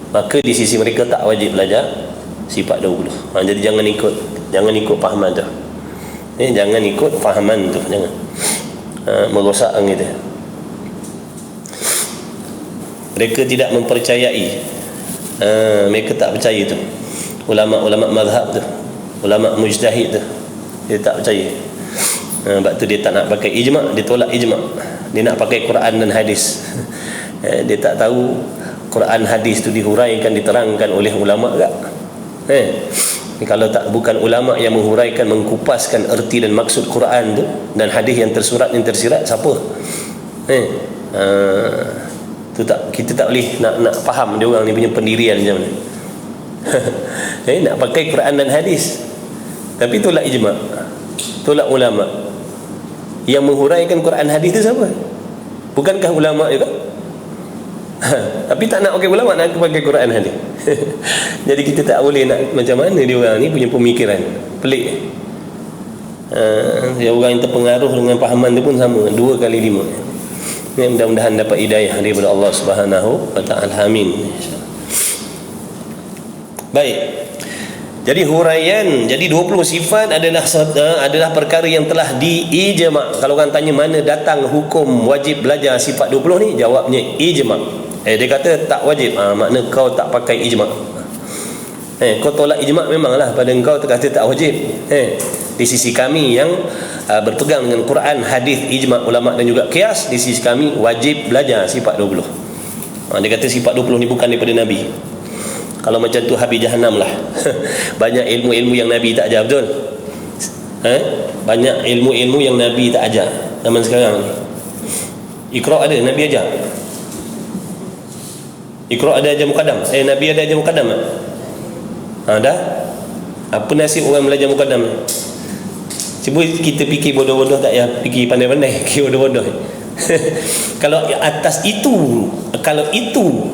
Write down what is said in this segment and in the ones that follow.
maka di sisi mereka tak wajib belajar sifat 20. Jadi jangan ikut fahaman tu. Jangan ikut fahaman tu, jangan merosak kita. Mereka tidak mempercayai, mereka tak percaya tu, ulama-ulama mazhab tu, ulama mujtahid tu, dia tak percaya. Sebab tu dia tak nak pakai ijma', dia tolak ijma'. Dia nak pakai Quran dan hadis. Dia tak tahu Quran hadis tu dihuraikan, diterangkan oleh ulama' tak? Kalau tak, bukan ulama' yang menghuraikan, mengkupaskan erti dan maksud Quran tu dan hadis yang tersurat yang tersirat, siapa? Tu tak, kita tak boleh nak faham dia orang ni punya pendirian macam mana. Nak pakai Quran dan hadis tapi tolak ijma', tolak ulama'. Yang menghuraikan Quran hadis tu siapa? Bukankah ulama' juga? Tapi tak nak pakai ulama', nak pakai Quran hadis. Jadi kita tak boleh nak, macam mana dia orang ni punya pemikiran pelik. Dia orang yang terpengaruh dengan pahaman tu pun sama, 2 kali 5. Mudah-mudahan dapat hidayah daripada Allah Subhanahu wa taala. Amin. Baik. Jadi huraian, jadi 20 sifat adalah perkara yang telah diijma'. Kalau orang tanya mana datang hukum wajib belajar sifat 20 ni, jawabnya ijma'. Dia kata tak wajib, makna kau tak pakai ijma'. Kau tolak ijma' memanglah, pada engkau kata tak wajib. Di sisi kami yang berpegang dengan Quran, hadis, ijma' ulama' dan juga qiyas, di sisi kami wajib belajar sifat 20. Dia kata sifat 20 ni bukan daripada Nabi. Kalau macam tu habis jahanam lah. Banyak ilmu-ilmu yang Nabi tak ajar, betul? Banyak ilmu-ilmu yang Nabi tak ajar zaman sekarang ni. Iqra' ada, Nabi ajar. Iqra' ada ajar muqaddam. Nabi ada ajar muqaddam tak? Dah? Apa nasib orang belajar muqaddam? Cuba kita fikir bodoh-bodoh, tak payah fikir pandai-pandai, fikir bodoh-bodoh. Kalau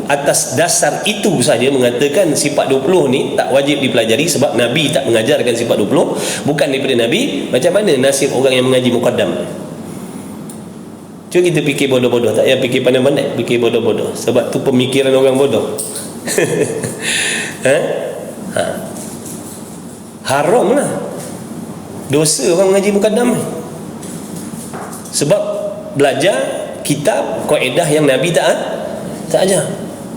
atas dasar itu saja mengatakan sifat 20 ni tak wajib dipelajari sebab Nabi tak mengajarkan sifat 20, bukan daripada Nabi, macam mana nasib orang yang mengaji muqaddam? Cuba kita fikir bodoh-bodoh, tak payah fikir pandai-pandai, fikir bodoh-bodoh, sebab tu pemikiran orang bodoh. Haram lah, dosa orang mengaji muqaddam, sebab belajar kitab kaedah yang Nabi tak ajar.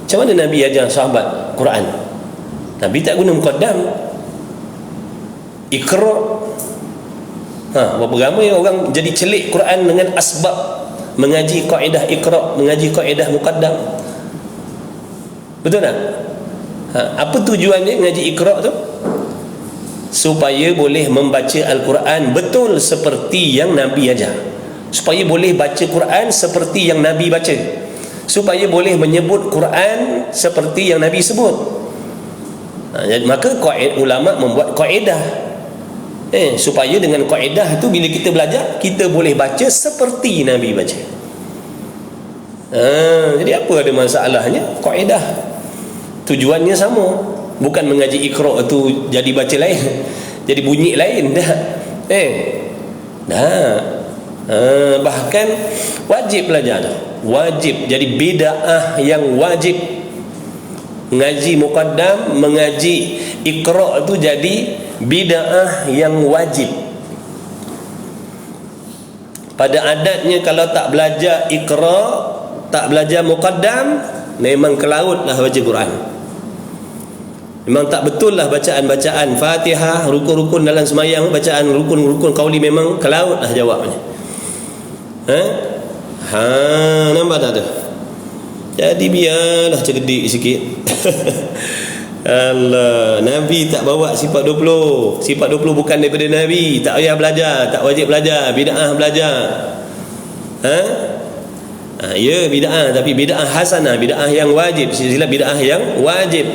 Macam mana Nabi ajar sahabat Quran? Nabi tak guna muqaddam. Iqra'. Berapa ramai orang jadi celik Quran dengan asbab mengaji kaedah Iqra', mengaji kaedah muqaddam. Betul tak? Apa tujuannya mengaji Iqra' tu? Supaya boleh membaca Al-Quran betul seperti yang Nabi ajar, supaya boleh baca Quran seperti yang Nabi baca, supaya boleh menyebut Quran seperti yang Nabi sebut. Maka ulama membuat kaedah, supaya dengan kaedah tu bila kita belajar, kita boleh baca seperti Nabi baca. Jadi apa ada masalahnya? Kaedah tujuannya sama, bukan mengaji Iqra' tu jadi baca lain, jadi bunyi lain dah. Bahkan wajib belajar tu, wajib. Jadi bid'ah yang wajib, mengaji muqaddam, mengaji Iqra' tu jadi bid'ah yang wajib. Pada adatnya kalau tak belajar Iqra', tak belajar muqaddam, memang ke laut lah baca Quran. Memang tak betul lah bacaan-bacaan Fatihah, rukun-rukun dalam semayang, bacaan rukun-rukun qauli, memang ke laut lah jawabnya. Nampak tak tu? Jadi biarlah cerdik sikit. Allah, Nabi tak bawa sifat 20. Sifat 20 bukan daripada Nabi. Tak payah belajar, tak wajib belajar, bid'ah belajar. Ya bid'ah, tapi bid'ah hasanah, bid'ah yang wajib. Silsilah bid'ah yang wajib.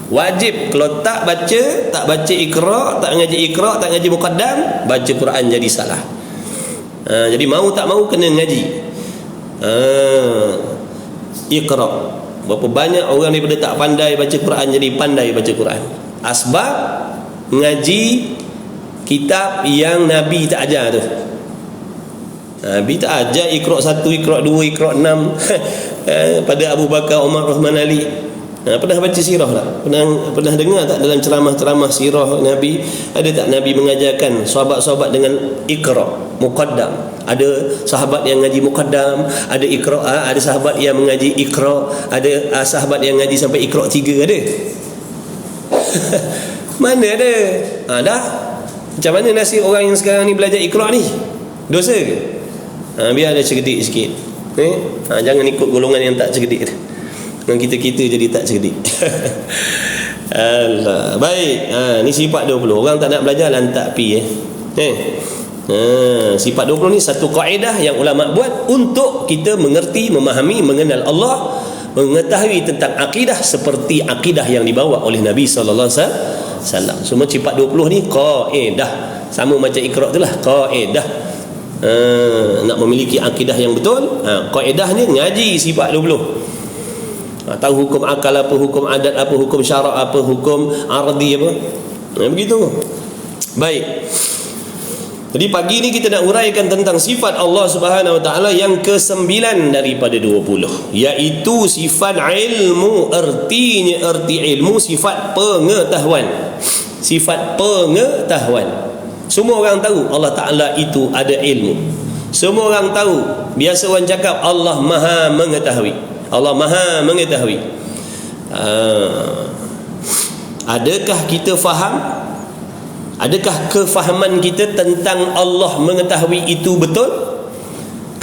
Wajib. Kalau tak baca Iqra', tak ngaji Iqra', tak ngaji muqaddam, baca Quran jadi salah. Jadi mau tak mau kena ngaji Iqra'. Berapa banyak orang daripada tak pandai baca Quran jadi pandai baca Quran, asbab ngaji kitab yang Nabi tak ajar tu. Nabi tak ajar Iqra' 1, Iqra' 2, Iqra' 6 pada Abu Bakar, Umar, Uthman, Ali. Pernah baca sirah tak? Pernah dengar tak dalam ceramah-ceramah sirah Nabi, ada tak Nabi mengajarkan sahabat-sahabat dengan Iqra, muqaddam? Ada sahabat yang ngaji muqaddam, ada Iqra, ada sahabat yang mengaji Iqra, ada sahabat yang ngaji sampai Iqra 3, ada? Mana ada? Dah. Macam mana nasib orang yang sekarang ni belajar Iqra ni? Dosa ke? Biar ada cerdik sikit. Jangan ikut golongan yang tak cerdik. Dengan kita jadi tak cerdik. Allah. Baik. Ni sifat 20. Orang tak nak belajar lantak pi sifat 20 ni satu kaedah yang ulama buat untuk kita mengerti, memahami, mengenal Allah, mengetahui tentang akidah seperti akidah yang dibawa oleh Nabi sallallahu alaihi wasallam. Semua sifat 20 ni kaedah. Sama macam Iqra itulah kaedah. Nak memiliki akidah yang betul, kaedahnya ngaji sifat 20. Tahu hukum akal apa, hukum adat apa, hukum syarak apa, hukum ardi apa, begitu. Baik, jadi pagi ni kita nak uraikan tentang sifat Allah Subhanahu Wa Taala yang ke-9 daripada 20, iaitu sifat ilmu. Erti ilmu sifat pengetahuan. Sifat pengetahuan. Semua orang tahu Allah Ta'ala itu ada ilmu. Semua orang tahu. Biasa orang cakap Allah Maha mengetahui. Allah Maha mengetahui. Adakah kita faham? Adakah kefahaman kita tentang Allah mengetahui itu betul?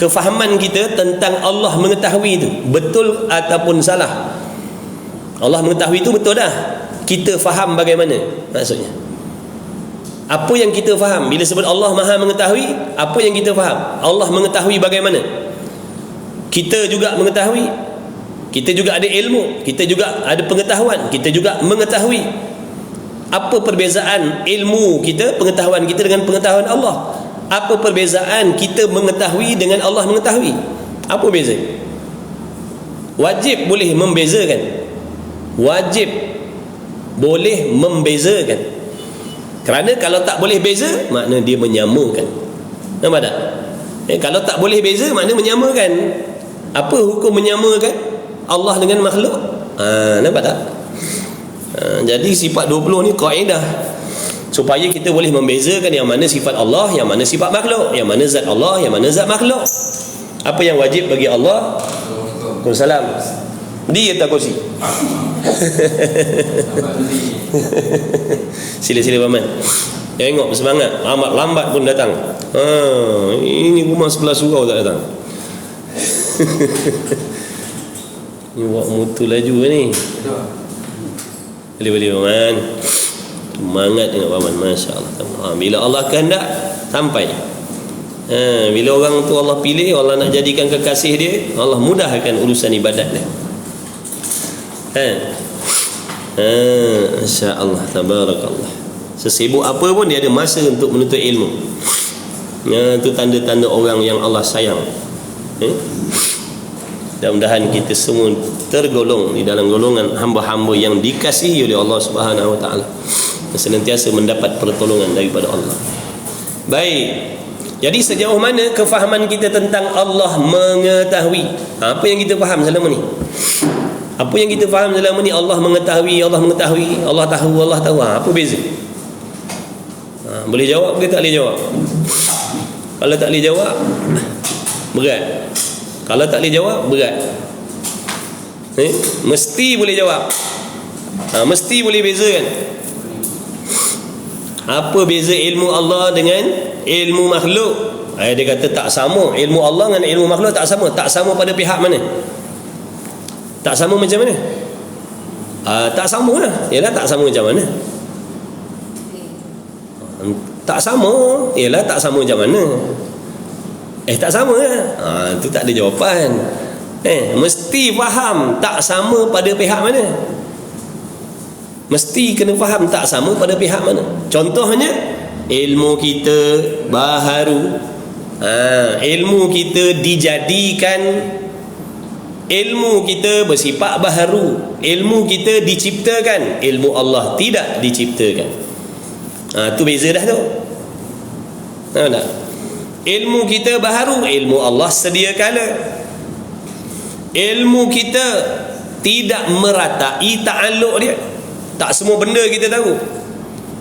Kefahaman kita tentang Allah mengetahui itu betul ataupun salah? Allah mengetahui itu betul dah. Kita faham bagaimana maksudnya? Apa yang kita faham bila sebut Allah Maha mengetahui? Apa yang kita faham? Allah mengetahui bagaimana? Kita juga mengetahui. Kita juga ada ilmu, kita juga ada pengetahuan, kita juga mengetahui. Apa perbezaan ilmu kita, pengetahuan kita dengan pengetahuan Allah? Apa perbezaan kita mengetahui dengan Allah mengetahui? Apa beza? Wajib boleh membezakan. Wajib boleh membezakan. Kerana kalau tak boleh beza, makna dia menyamakan. Nampak tak? Kalau tak boleh beza, makna menyamakan. Apa hukum menyamakan Allah dengan makhluk? Nampak tak? Jadi sifat 20 ni kaedah supaya kita boleh membezakan yang mana sifat Allah, yang mana sifat makhluk, yang mana zat Allah, yang mana zat makhluk. Apa yang wajib bagi Allah? Waalaikumsalam. Dia tak kursi. Sila-sila paman. Tengok bersemangat. Lambat pun datang. Ini rumah sebelah surau tak datang. Ni buat mutu laju ni. Boleh paman. Semangat dengan paman, masya-Allah. Bila Allah kehendak sampai. Bila orang tu Allah pilih, Allah nak jadikan kekasih dia, Allah mudahkan urusan ibadat dia. Masya-Allah, tabarakallah. Sesibuk apa pun dia ada masa untuk menuntut ilmu. Itu tanda-tanda orang yang Allah sayang. Mudah-mudahan kita semua tergolong di dalam golongan hamba-hamba yang dikasihi oleh Allah Subhanahu Wa Taala, senantiasa mendapat pertolongan daripada Allah. Baik. Jadi sejauh mana kefahaman kita tentang Allah mengetahui? Apa yang kita faham selama ni? Apa yang kita faham selama ni? Allah mengetahui, Allah mengetahui, Allah tahu, Allah tahu. Apa beza? Boleh jawab ke tak boleh jawab? Kalau tak boleh jawab, berat. Kalau tak boleh jawab, berat. Mesti boleh jawab. Mesti boleh bezakan. Apa beza ilmu Allah dengan ilmu makhluk? Dia kata tak sama. Ilmu Allah dengan ilmu makhluk tak sama. Tak sama pada pihak mana? Tak sama macam mana? Tak sama lah. Yalah, tak sama macam mana? Tak sama. Yalah, tak sama macam mana? Tak sama lah. Itu tak ada jawapan. Mesti faham tak sama pada pihak mana. Mesti kena faham tak sama pada pihak mana. Contohnya ilmu kita baharu, ilmu kita dijadikan, ilmu kita bersifat baharu, ilmu kita diciptakan, ilmu Allah tidak diciptakan. Itu beza dah tu. Tahu tak? Ilmu kita baharu, ilmu Allah sedia kala. Ilmu kita tidak meratai ta'alluq dia. Tak semua benda kita tahu,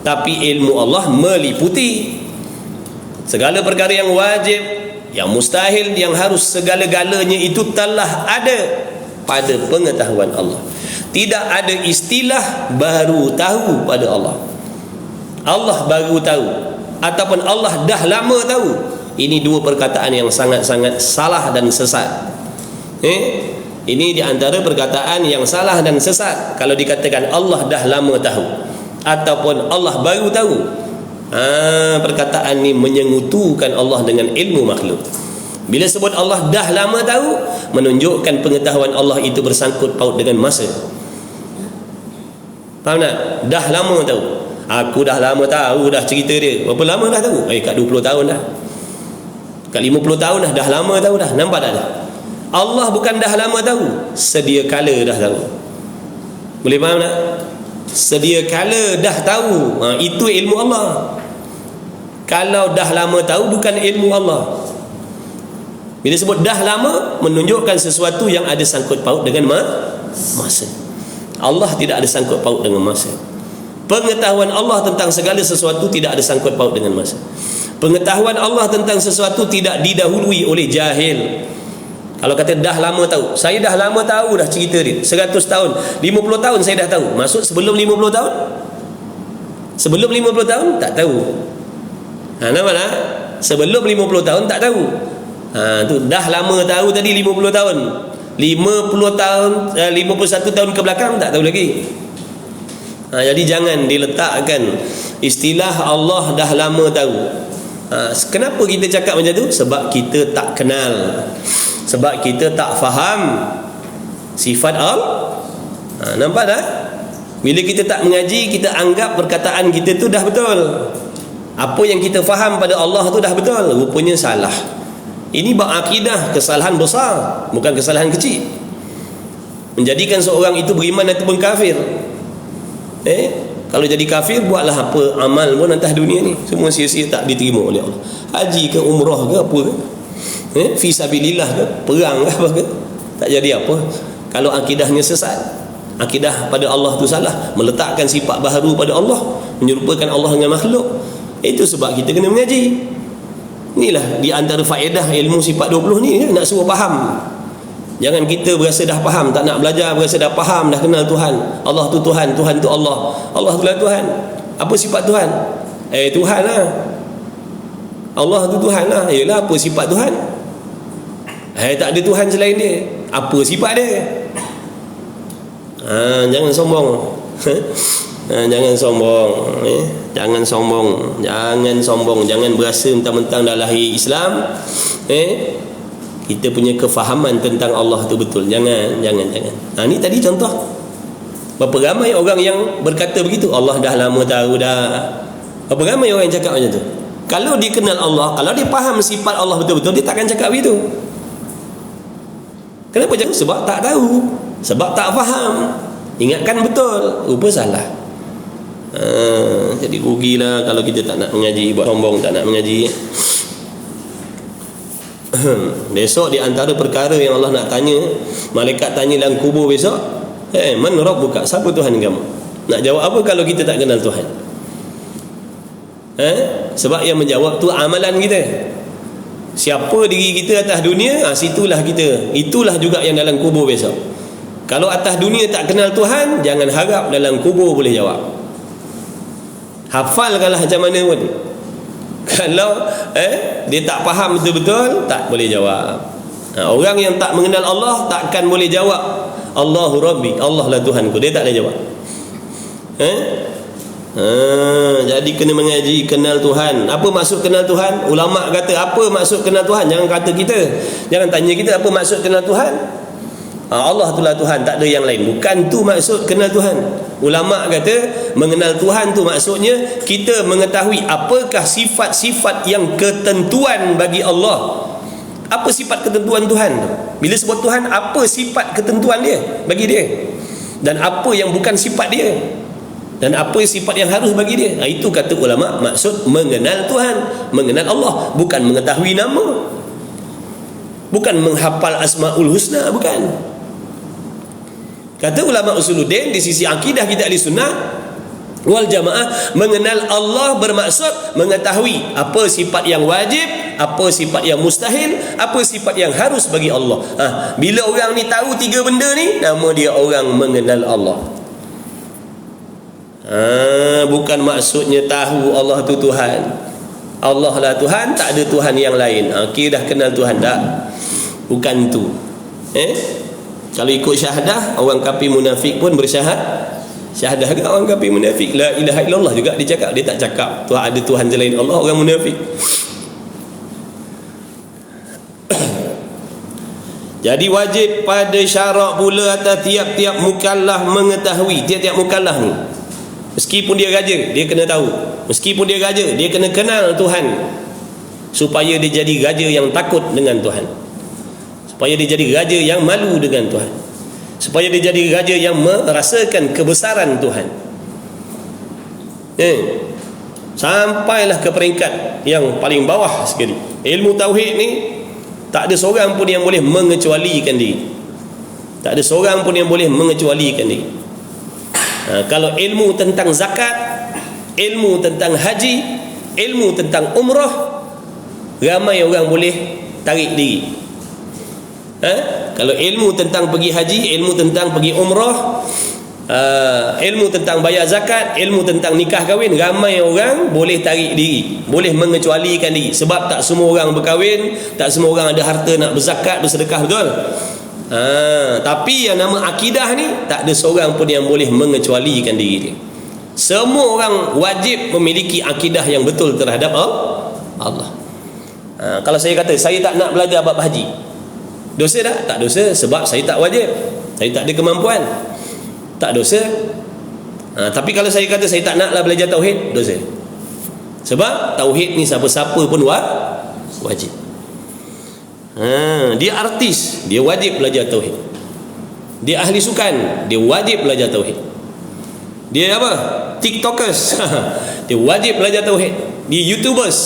tapi ilmu Allah meliputi segala perkara yang wajib, yang mustahil, yang harus, segala-galanya itu telah ada pada pengetahuan Allah. Tidak ada istilah baru tahu pada Allah. Allah baru tahu ataupun Allah dah lama tahu. Ini dua perkataan yang sangat-sangat salah dan sesat. Ini di antara perkataan yang salah dan sesat. Kalau dikatakan Allah dah lama tahu ataupun Allah baru tahu, perkataan ini menyengutukan Allah dengan ilmu makhluk. Bila sebut Allah dah lama tahu, menunjukkan pengetahuan Allah itu bersangkut paut dengan masa. Faham tak? Dah lama tahu. Aku dah lama tahu dah cerita dia. Berapa lama dah tahu? Kat 20 tahun dah. Kat 50 tahun dah lama tahu dah. Nampak tak dah? Allah bukan dah lama tahu, sedia kala dah tahu. Boleh faham tak? Sedia kala dah tahu. Itu ilmu Allah. Kalau dah lama tahu, bukan ilmu Allah. Bila sebut dah lama, menunjukkan sesuatu yang ada sangkut paut dengan masa. Allah tidak ada sangkut paut dengan masa. Pengetahuan Allah tentang segala sesuatu tidak ada sangkut paut dengan masa. Pengetahuan Allah tentang sesuatu tidak didahului oleh jahil. Kalau kata dah lama tahu, saya dah lama tahu dah cerita dia, 100 tahun, 50 tahun saya dah tahu. Maksud sebelum 50 tahun? Sebelum 50 tahun tak tahu. Nampak tak? Sebelum 50 tahun tak tahu. Tu dah lama tahu tadi 50 tahun. 50 tahun 51 tahun ke belakang tak tahu lagi. Jadi jangan diletakkan istilah Allah dah lama tahu. Kenapa kita cakap macam tu? Sebab kita tak kenal, sebab kita tak faham sifat Allah. Nampak tak? Bila kita tak mengaji, kita anggap perkataan kita tu dah betul. Apa yang kita faham pada Allah tu dah betul, rupanya salah. Ini bab akidah, kesalahan besar, bukan kesalahan kecil. Menjadikan seorang itu beriman ataupun kafir. Kalau jadi kafir, buatlah apa amal pun atas dunia ni, semua sia-sia, tak diterima oleh Allah. Haji ke umrah ke apa ke, fisabilillah ke, perang ke apa ke, tak jadi apa. Kalau akidahnya sesat, akidah pada Allah tu salah, meletakkan sifat baharu pada Allah, menyerupakan Allah dengan makhluk. Itu sebab kita kena mengaji. Inilah di antara faedah ilmu sifat 20 ni, nak suruh faham. Jangan kita berasa dah faham, tak nak belajar, berasa dah faham, dah kenal Tuhan. Allah tu Tuhan, Tuhan tu Allah, Allah tu lah Tuhan. Apa sifat Tuhan? Tuhan lah. Allah tu Tuhan lah. Yelah, apa sifat Tuhan? Tak ada Tuhan selain dia. Apa sifat dia? Jangan sombong. Jangan sombong. Jangan sombong. Jangan sombong. Jangan berasa mentang-mentang dah lahir Islam, kita punya kefahaman tentang Allah tu betul. Jangan. Ni tadi contoh. Berapa ramai orang yang berkata begitu, Allah dah lama tahu dah. Berapa ramai orang yang cakap macam tu. Kalau dia kenal Allah, kalau dia faham sifat Allah betul-betul, dia takkan cakap begitu. Kenapa cakap? Sebab tak tahu, sebab tak faham. Ingatkan betul, rupa salah. Jadi rugilah kalau kita tak nak mengaji, buat sombong tak nak mengaji. Besok di antara perkara yang Allah nak tanya, malaikat tanya dalam kubur besok, man rabbuka, siapa Tuhan kamu? Nak jawab apa kalau kita tak kenal Tuhan? Sebab yang menjawab tu amalan kita. Siapa diri kita atas dunia, situlah kita. Itulah juga yang dalam kubur besok. Kalau atas dunia tak kenal Tuhan, jangan harap dalam kubur boleh jawab. Hafalkanlah macam mana pun. Kalau dia tak faham betul-betul, tak boleh jawab. Orang yang tak mengenal Allah takkan boleh jawab Allahu Rabbi, Allah lah Tuhanku. Dia tak boleh jawab. Jadi kena mengaji, kenal Tuhan. Apa maksud kenal Tuhan? Ulama kata apa maksud kenal Tuhan? Jangan kata kita, jangan tanya kita apa maksud kenal Tuhan. Allah itulah Tuhan, tak ada yang lain. Bukan tu maksud kenal Tuhan. Ulama kata mengenal Tuhan tu maksudnya kita mengetahui apakah sifat-sifat yang ketentuan bagi Allah. Apa sifat ketentuan Tuhan tu? Bila sebut Tuhan, apa sifat ketentuan dia bagi dia, dan apa yang bukan sifat dia, dan apa sifat yang harus bagi dia. Itu kata ulama maksud mengenal Tuhan, mengenal Allah. Bukan mengetahui nama, bukan menghafal Asmaul Husna, bukan. Kata ulama usuluddin, di sisi akidah kita ahli sunnah wal jamaah, mengenal Allah bermaksud mengetahui apa sifat yang wajib, apa sifat yang mustahil, apa sifat yang harus bagi Allah. Bila orang ni tahu tiga benda ni, nama dia orang mengenal Allah. Bukan maksudnya tahu Allah tu Tuhan. Allah lah Tuhan, tak ada Tuhan yang lain. Kira dah kenal Tuhan tak? Bukan tu. Kalau ikut syahadah, orang kafir munafik pun syahadah ke orang kafir munafik? La ilaha illallah juga dia cakap. Dia tak cakap Tuhan ada Tuhan selain Allah, orang munafik. Jadi wajib pada syarak pula atas tiap-tiap mukallaf mengetahui. Tiap-tiap mukallaf ni, meskipun dia raja, dia kena tahu. Meskipun dia raja, dia kena kenal Tuhan, supaya dia jadi raja yang takut dengan Tuhan, supaya dia jadi raja yang malu dengan Tuhan, supaya dia jadi raja yang merasakan kebesaran Tuhan. Sampailah ke peringkat yang paling bawah sekali. Ilmu tauhid ni tak ada seorang pun yang boleh mengecualikan diri. Tak ada seorang pun yang boleh mengecualikan diri. Kalau ilmu tentang zakat, ilmu tentang haji, ilmu tentang umrah, ramai orang boleh tarik diri. Kalau ilmu tentang pergi haji, ilmu tentang pergi umrah, ilmu tentang bayar zakat, ilmu tentang nikah kahwin, ramai orang boleh tarik diri, boleh mengecualikan diri. Sebab tak semua orang berkahwin, tak semua orang ada harta nak berzakat, bersedekah, betul? Tapi yang nama akidah ni, tak ada seorang pun yang boleh mengecualikan diri dia. Semua orang wajib memiliki akidah yang betul terhadap Allah. Kalau saya kata saya tak nak belajar bab haji, dosa tak? Tak dosa, sebab saya tak wajib, saya tak ada kemampuan, tak dosa. Tapi kalau saya kata saya tak naklah belajar tauhid, dosa. Sebab tauhid ni siapa-siapa pun wajib. Dia artis, dia wajib belajar tauhid. Dia ahli sukan, dia wajib belajar tauhid. Dia apa? TikTokers, dia wajib belajar tauhid. Dia YouTubers,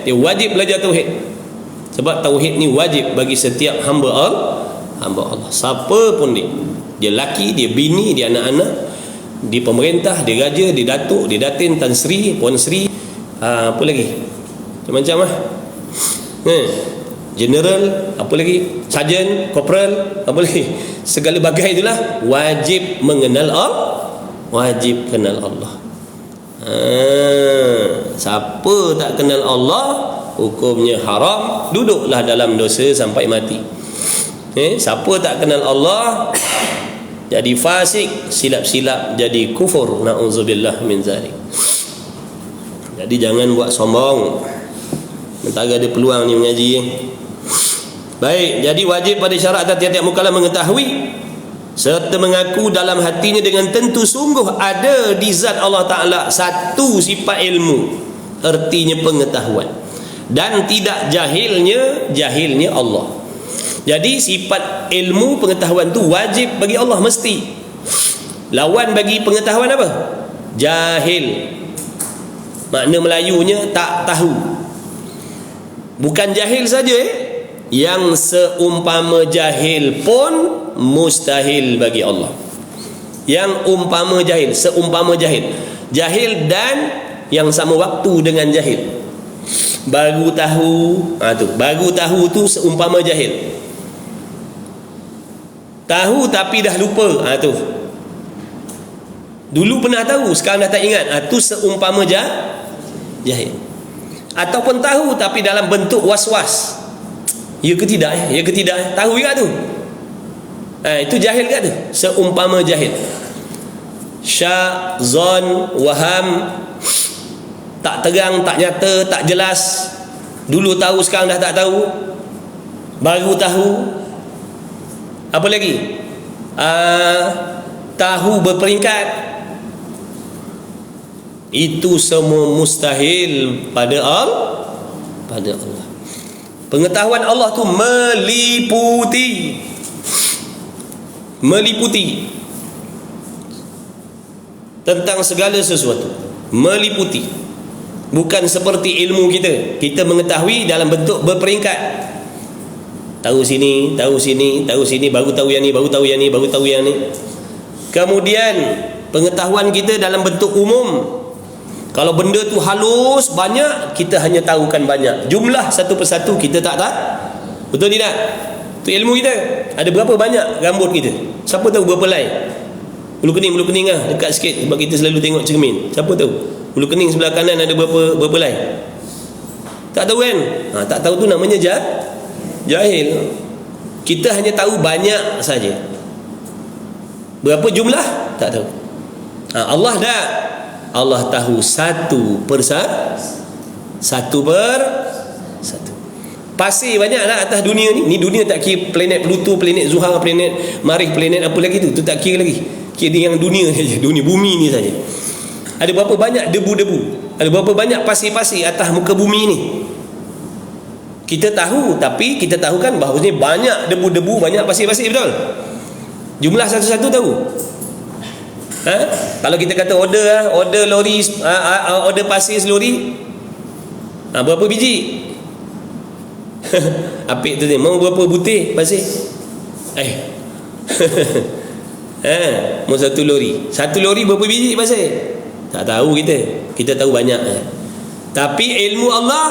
dia wajib belajar tauhid. Sebab tauhid ni wajib bagi setiap hamba Allah. Siapa pun dia laki, dia bini, dia anak-anak, dia pemerintah, dia raja, dia datuk, dia datin, Tan Sri, Puan Sri, apa lagi? Macam-macam general, apa lagi? Sarjan, korporal, apa lagi? Segala bagai itulah wajib mengenal Allah, wajib kenal Allah. Siapa tak kenal Allah, hukumnya haram, duduklah dalam dosa sampai mati. Siapa tak kenal Allah, jadi fasik, silap-silap jadi kufur, na'udzubillah min zalik. Jadi jangan buat sombong, mentara ada peluang ni mengaji. Baik, jadi wajib pada syarat atas tiap-tiap mukallaf mengetahui serta mengaku dalam hatinya dengan tentu sungguh ada di zat Allah Ta'ala satu sifat ilmu, artinya pengetahuan, dan tidak jahilnya Allah. Jadi sifat ilmu, pengetahuan tu wajib bagi Allah, mesti. Lawan bagi pengetahuan apa? Jahil. Makna Melayunya tak tahu. Bukan jahil saja, yang seumpama jahil pun mustahil bagi Allah. Yang umpama jahil, seumpama jahil, jahil dan yang sama waktu dengan jahil. Baru tahu, baru tahu tu seumpama jahil. Tahu tapi dah lupa, tu dulu pernah tahu, sekarang dah tak ingat, tu seumpama jahil. Ataupun tahu tapi dalam bentuk was-was, ya ke tidak? Ya ke tidak? Tahu juga tu, itu jahil ke tu? Seumpama jahil. Syak, zon, waham, tak terang, tak nyata, tak jelas. Dulu tahu, sekarang dah tak tahu. Baru tahu. Apa lagi? Tahu berperingkat. Itu semua mustahil pada Allah. Pengetahuan Allah tu meliputi tentang segala sesuatu, meliputi. Bukan seperti ilmu kita mengetahui dalam bentuk berperingkat. Tahu sini, tahu sini, tahu sini, baru tahu yang ni, baru tahu yang ni, baru tahu yang ni. Kemudian pengetahuan kita dalam bentuk umum. Kalau benda tu halus banyak, kita hanya tahukan banyak. Jumlah satu persatu kita tak tahu. Betul tidak? Tu ilmu kita. Ada berapa banyak rambut kita? Siapa tahu berapa helai? Bulu kening lah, dekat sikit sebab kita selalu tengok cermin. Siapa tahu? Bulu kening sebelah kanan ada berapa helai? Tak tahu kan? Tak tahu tu namanya jahil. Kita hanya tahu banyak saja. Berapa jumlah? Tak tahu. Allah dah. Allah tahu satu per satu. Pasir banyak lah atas dunia ni. Ni dunia tak kira planet Pluto, planet Zuhal, planet Marikh, planet apa lagi tu. Tu tak kira lagi. Kira yang dunia saja, dunia bumi ni saja. Ada berapa banyak debu-debu, ada berapa banyak pasir-pasir atas muka bumi ni. Kita tahu, tapi kita tahu kan bahawasanya banyak debu-debu, banyak pasir-pasir, betul? Jumlah satu-satu tahu. Kalau kita kata order lori, order pasir selori, berapa biji? Apik tu ni, mau berapa butir pasir? Mau satu lori berapa biji pasir? Tak tahu kita tahu banyak. Tapi ilmu Allah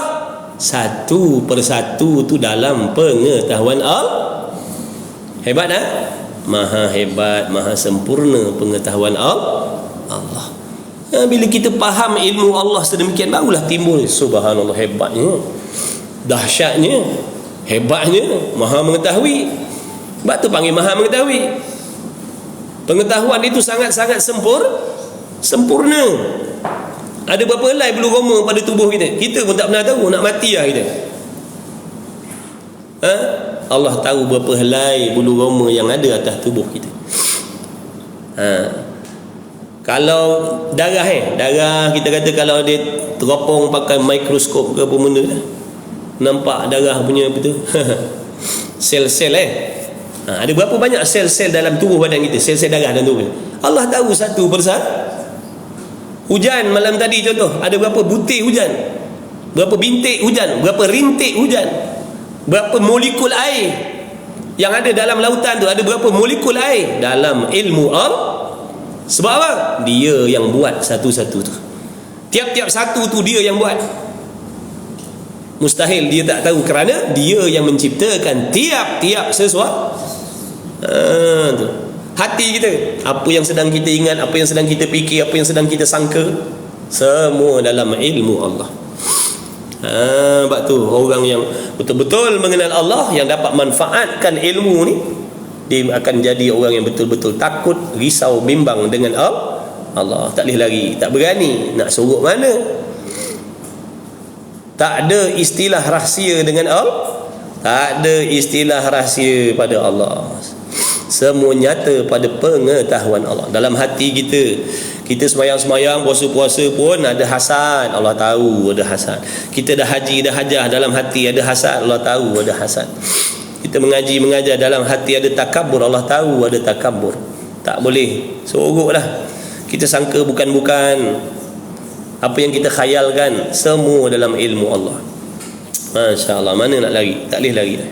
satu persatu tu dalam pengetahuan Allah. Hebat tak? Maha hebat, maha sempurna pengetahuan Allah. Bila kita faham ilmu Allah sedemikian, barulah timbul subhanallah, hebatnya, dahsyatnya, hebatnya, maha mengetahui. Sebab tu panggil maha mengetahui. Pengetahuan itu sangat-sangat sempurna. Ada berapa helai bulu roma pada tubuh kita? Kita pun tak pernah tahu, nak mati lah kita. Allah tahu berapa helai bulu roma yang ada atas tubuh kita. Kalau darah kita kata, kalau dia teropong pakai mikroskop ke apa benda, nampak darah punya betul. Sel-sel ada berapa banyak sel-sel dalam tubuh badan kita, sel-sel darah dalam tubuh kita. Allah tahu satu persatu. Hujan malam tadi contoh, ada berapa butir hujan, berapa bintik hujan, berapa rintik hujan, berapa molekul air yang ada dalam lautan tu, ada berapa molekul air dalam ilmu Allah. Sebab apa? Dia yang buat satu-satu tu. Tiap-tiap satu tu dia yang buat. Mustahil dia tak tahu, kerana dia yang menciptakan tiap-tiap sesuatu. Tu. Hati kita, apa yang sedang kita ingat, apa yang sedang kita fikir, apa yang sedang kita sangka, semua dalam ilmu Allah. Sebab tu orang yang betul-betul mengenal Allah, yang dapat manfaatkan ilmu ni, dia akan jadi orang yang betul-betul takut, risau, bimbang dengan Allah. Tak boleh lari, tak berani nak sorok mana. Tak ada istilah rahsia dengan Allah. Tak ada istilah rahsia pada Allah. Semua nyata pada pengetahuan Allah. Dalam hati kita semayang-semayang, puasa-puasa pun ada hasad, Allah tahu ada hasad. Kita dah haji, dah hajah, dalam hati ada hasad, Allah tahu ada hasad. Kita mengaji, mengajar, dalam hati ada takabur, Allah tahu ada takabur. Tak boleh sorok dah. Kita sangka bukan-bukan. Apa yang kita khayalkan, semua dalam ilmu Allah. Masya Allah, mana nak lari? Tak boleh lari dah.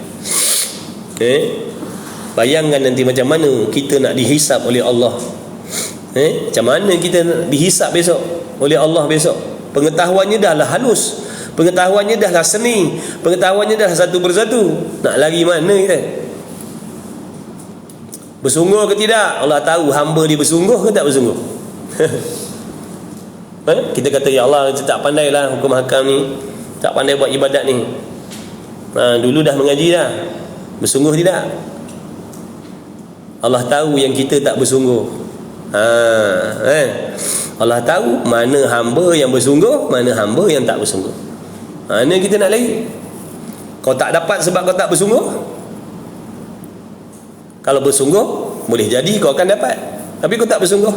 Bayangkan nanti macam mana kita nak dihisap oleh Allah. Macam mana kita nak dihisap besok oleh Allah besok? Pengetahuannya dah lah halus, pengetahuannya dah lah seni, pengetahuannya dah satu persatu. Nak lari mana kita? Bersungguh ke tidak? Allah tahu hamba dia bersungguh ke tak bersungguh. Kita kata, ya Allah, kita tak pandai lah hukum hakam ni, tak pandai buat ibadat ni. Dulu dah mengaji dah, bersungguh tidak? Allah tahu yang kita tak bersungguh. Allah tahu mana hamba yang bersungguh, mana hamba yang tak bersungguh. Mana kita nak lari? Kau tak dapat sebab kau tak bersungguh. Kalau bersungguh, boleh jadi kau akan dapat. Tapi kau tak bersungguh.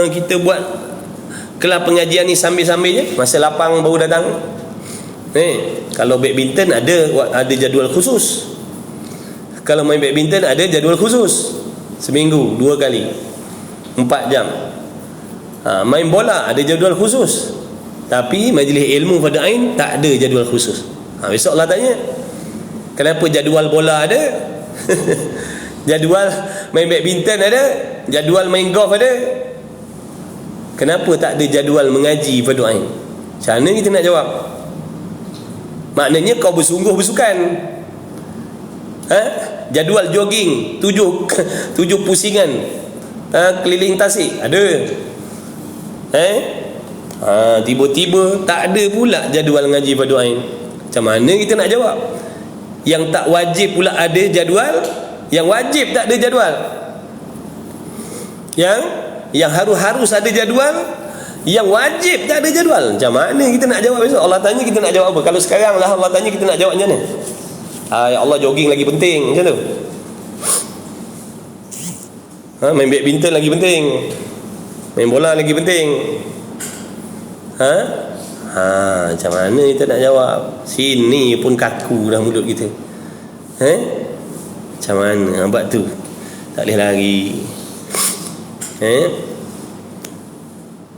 Kita buat kelas pengajian ni sambil-sambil je, masa lapang baru datang. Kalau badminton ada jadual khusus. Kalau main badminton ada jadual khusus. Seminggu 2 kali 4 jam. Main bola ada jadual khusus. Tapi majlis ilmu pada Ain tak ada jadual khusus. Besok lah tanya, Kenapa jadual bola ada? Jadual main badminton ada? Jadual main golf ada? Kenapa tak ada jadual mengaji fardu ain? Macam mana kita nak jawab? Maknanya kau bersungguh bersukan. Jadual jogging 7 pusingan keliling Tasik ada. Tiba-tiba tak ada pula jadual ngaji fardu ain. Macam mana kita nak jawab? Yang tak wajib pula ada jadual, yang wajib tak ada jadual. Yang harus ada jadual, yang wajib tak ada jadual. Macam mana kita nak jawab besok? Allah tanya kita nak jawab apa? Kalau sekarang lah Allah tanya kita nak jawab macam mana? Ya Allah, jogging lagi penting macam tu. Main badminton lagi penting, main bola lagi penting. Macam mana kita nak jawab? Sini pun kaku dah mulut kita. Macam mana? Nampak tu, tak boleh lari.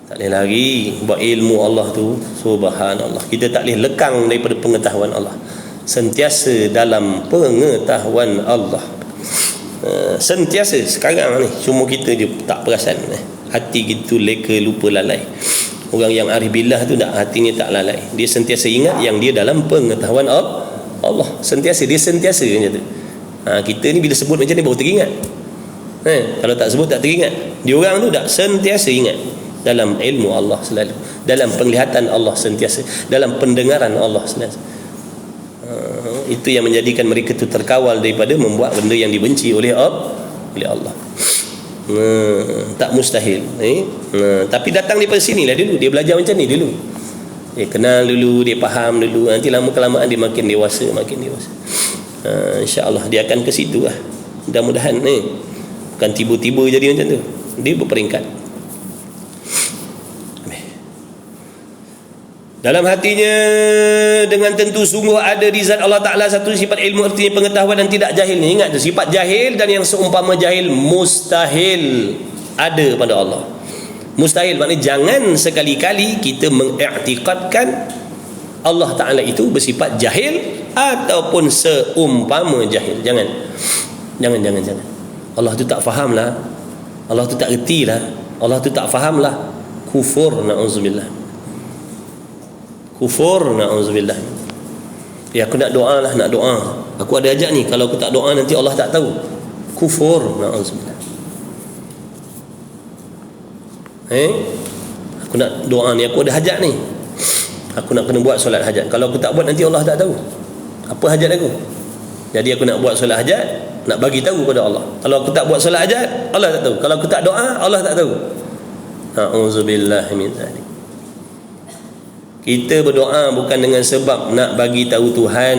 Tak boleh lari buat ilmu Allah tu. Subhanallah, kita tak boleh lekang daripada pengetahuan Allah. Sentiasa dalam pengetahuan Allah. Sentiasa. Sekarang ni cuma kita je tak perasan. Hati kita leka, lupa, lalai. Orang yang arif billah tu tak, hatinya tak lalai. Dia sentiasa ingat yang dia dalam pengetahuan Allah. Sentiasa, dia sentiasa macam tu. Kita ni bila sebut macam ni baru teringat. Kalau tak sebut tak teringat. Dia orang tu tak sentiasa ingat dalam ilmu Allah selalu, dalam penglihatan Allah sentiasa, dalam pendengaran Allah selalu. Itu yang menjadikan mereka tu terkawal daripada membuat benda yang dibenci oleh Allah. Tak mustahil. Tapi datang daripada sinilah dulu. Dia belajar macam ni dulu. Dia kenal dulu, dia faham dulu. Nanti lama-kelamaan dia makin dewasa. InsyaAllah dia akan ke situ lah. Mudah-mudahan bukan tiba-tiba jadi macam tu. Dia berperingkat. Dalam hatinya dengan tentu sungguh ada di zat Allah Ta'ala satu sifat ilmu, artinya pengetahuan dan tidak jahil. Ingat tu, sifat jahil dan yang seumpama jahil mustahil ada pada Allah. Mustahil maknanya jangan sekali-kali kita mengiktikadkan Allah Ta'ala itu bersifat jahil ataupun seumpama jahil. Jangan. Allah tu tak faham lah, Allah tu tak erti lah, Allah tu tak faham lah. Kufur, na'udzubillah. Kufur, na'udzubillah. Aku nak doa lah, nak doa. Aku ada hajat ni, kalau aku tak doa nanti Allah tak tahu. Kufur, na'udzubillah. Aku nak doa ni, aku ada hajat ni, aku nak kena buat solat hajat. Kalau aku tak buat nanti Allah tak tahu apa hajat aku. Jadi aku nak buat solat hajat, nak bagi tahu pada Allah. Kalau aku tak buat solat hajat, Allah tak tahu. Kalau aku tak doa, Allah tak tahu. Na'udzubillah min zalik. Kita berdoa bukan dengan sebab nak bagi tahu Tuhan.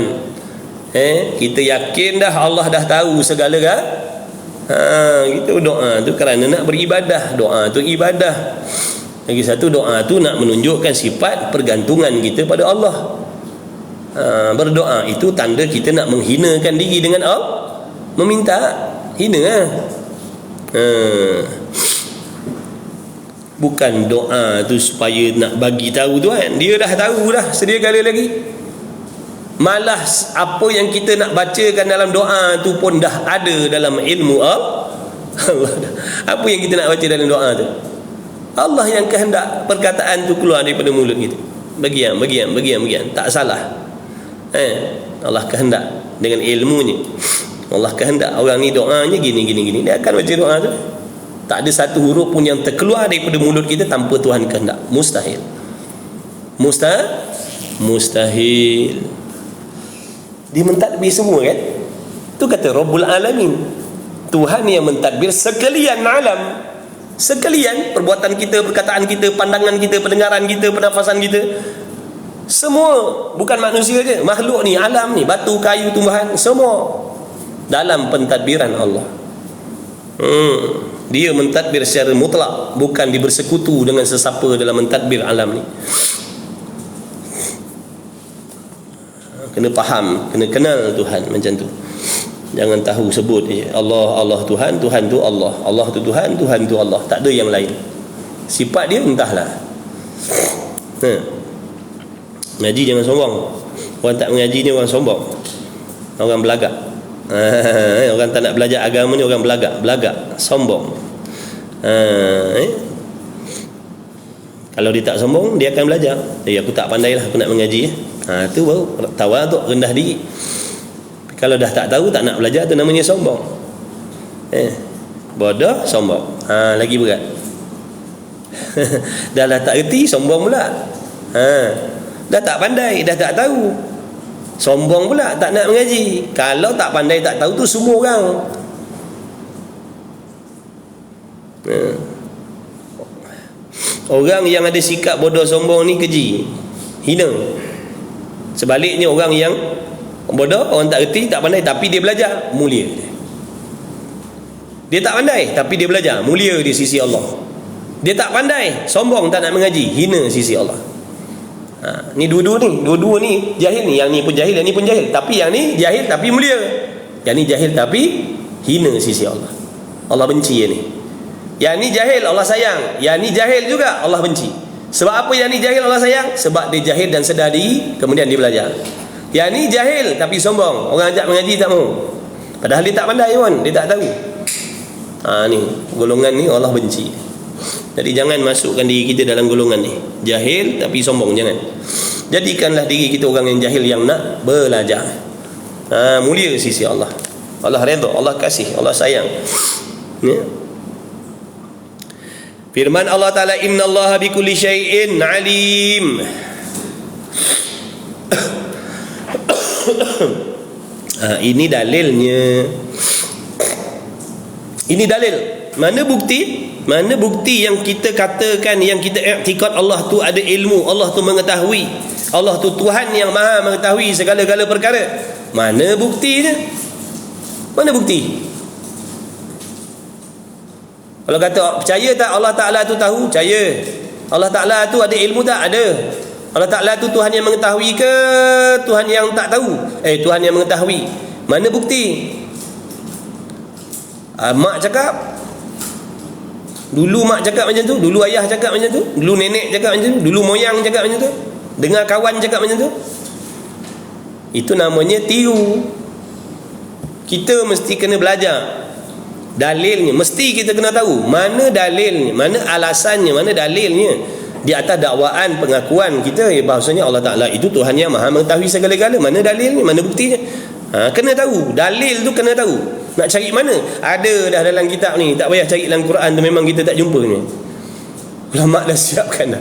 Kita yakin dah Allah dah tahu segala kan? Kita berdoa tu kerana nak beribadah. Doa tu ibadah. Lagi satu, doa tu nak menunjukkan sifat pergantungan kita pada Allah. Berdoa itu tanda kita nak menghinakan diri dengan Allah. Meminta hina bukan doa tu supaya nak bagi tahu Tuhan. Dia dah tahu dah sedia kala lagi. Malah apa yang kita nak bacakan dalam doa tu pun dah ada dalam ilmu Allah. Apa yang kita nak baca dalam doa tu, Allah yang kehendak perkataan tu keluar daripada mulut kita. Bagian. Tak salah. Allah kehendak dengan ilmunya. Allah kehendak orang ni doanya gini. Dia akan baca doa tu. Tak ada satu huruf pun yang terkeluar daripada mulut kita tanpa Tuhan kehendak. Mustahil. Mustahil. Dia mentadbir semua kan. Tu kata Rabbul Alamin. Tuhan yang mentadbir sekalian alam. Sekalian perbuatan kita, perkataan kita, pandangan kita, pendengaran kita, pernafasan kita. Semua, bukan manusia je, makhluk ni, alam ni, batu, kayu, tumbuhan, semua dalam pentadbiran Allah. Dia mentadbir secara mutlak, bukan dibersekutu dengan sesiapa dalam mentadbir alam ni. Kena faham, kena kenal Tuhan macam tu. Jangan tahu sebut Allah Tuhan, Tuhan tu Allah, Allah tu Tuhan, Tuhan tu Allah, tak ada yang lain. Sifat dia entahlah. Ngaji jangan sombong. Orang tak mengaji ni orang sombong. Orang belagak. Orang tak nak belajar agama ni orang belagak, sombong. Kalau dia tak sombong, dia akan belajar. Aku tak pandai lah, aku nak mengaji. Tu baru tawaduk, rendah diri. Kalau dah tak tahu, tak nak belajar, tu namanya sombong. Bodoh, sombong. Lagi berat. Dah tak erti, sombong pula. Dah tak pandai, dah tak tahu, sombong pula, tak nak mengaji. Kalau tak pandai, tak tahu tu semua orang. Orang yang ada sikap bodoh sombong ni keji, hina. Sebaliknya orang yang bodoh, orang tak erti, tak pandai, tapi dia belajar, mulia. Dia tak pandai, tapi dia belajar, mulia di sisi Allah. Dia tak pandai, sombong, tak nak mengaji, hina sisi Allah. Ni dua-dua ni jahil ni. Yang ni pun jahil, yang ni pun jahil. Tapi yang ni jahil tapi mulia, yang ni jahil tapi hina sisi Allah. Allah benci yang ni. Yang ni jahil, Allah sayang. Yang ni jahil juga, Allah benci. Sebab apa yang ni jahil Allah sayang? Sebab dia jahil dan sedar diri, kemudian dia belajar. Yang ni jahil tapi sombong, orang ajak mengaji tak mau, padahal dia tak pandai pun, dia tak tahu. Ni golongan ni Allah benci. Jadi jangan masukkan diri kita dalam golongan ni, jahil tapi sombong, jangan. Jadikanlah diri kita orang yang jahil yang nak belajar. Mulia sisi Allah. Allah redha, Allah kasih, Allah sayang. Ya. Firman Allah Ta'ala, innallaha bikulli syai'in alim. Ini dalilnya. Ini dalil. Mana bukti? Mana bukti yang kita katakan, yang kita i'tikad Allah tu ada ilmu, Allah tu mengetahui, Allah tu Tuhan yang maha mengetahui segala-gala perkara? Mana buktinya? Mana bukti? Kalau kata percaya tak Allah Ta'ala tu tahu? Percaya. Allah Ta'ala tu ada ilmu tak? Ada. Allah Ta'ala tu Tuhan yang mengetahui ke Tuhan yang tak tahu? Tuhan yang mengetahui. Mana bukti? Mak cakap, dulu mak cakap macam tu, dulu ayah cakap macam tu, dulu nenek cakap macam tu, dulu moyang cakap macam tu, dengar kawan cakap macam tu. Itu namanya tiru. Kita mesti kena belajar dalilnya, mesti kita kena tahu mana dalilnya, mana alasannya, mana dalilnya di atas dakwaan pengakuan kita bahawasanya Allah Ta'ala itu Tuhan yang maha mengetahui segala-gala. Mana dalilnya, mana buktinya? Kena tahu, dalil tu kena tahu. Nak cari mana? Ada dah dalam kitab ni, tak payah cari dalam Quran tu, memang kita tak jumpa ni. Ulama dah siapkan dah.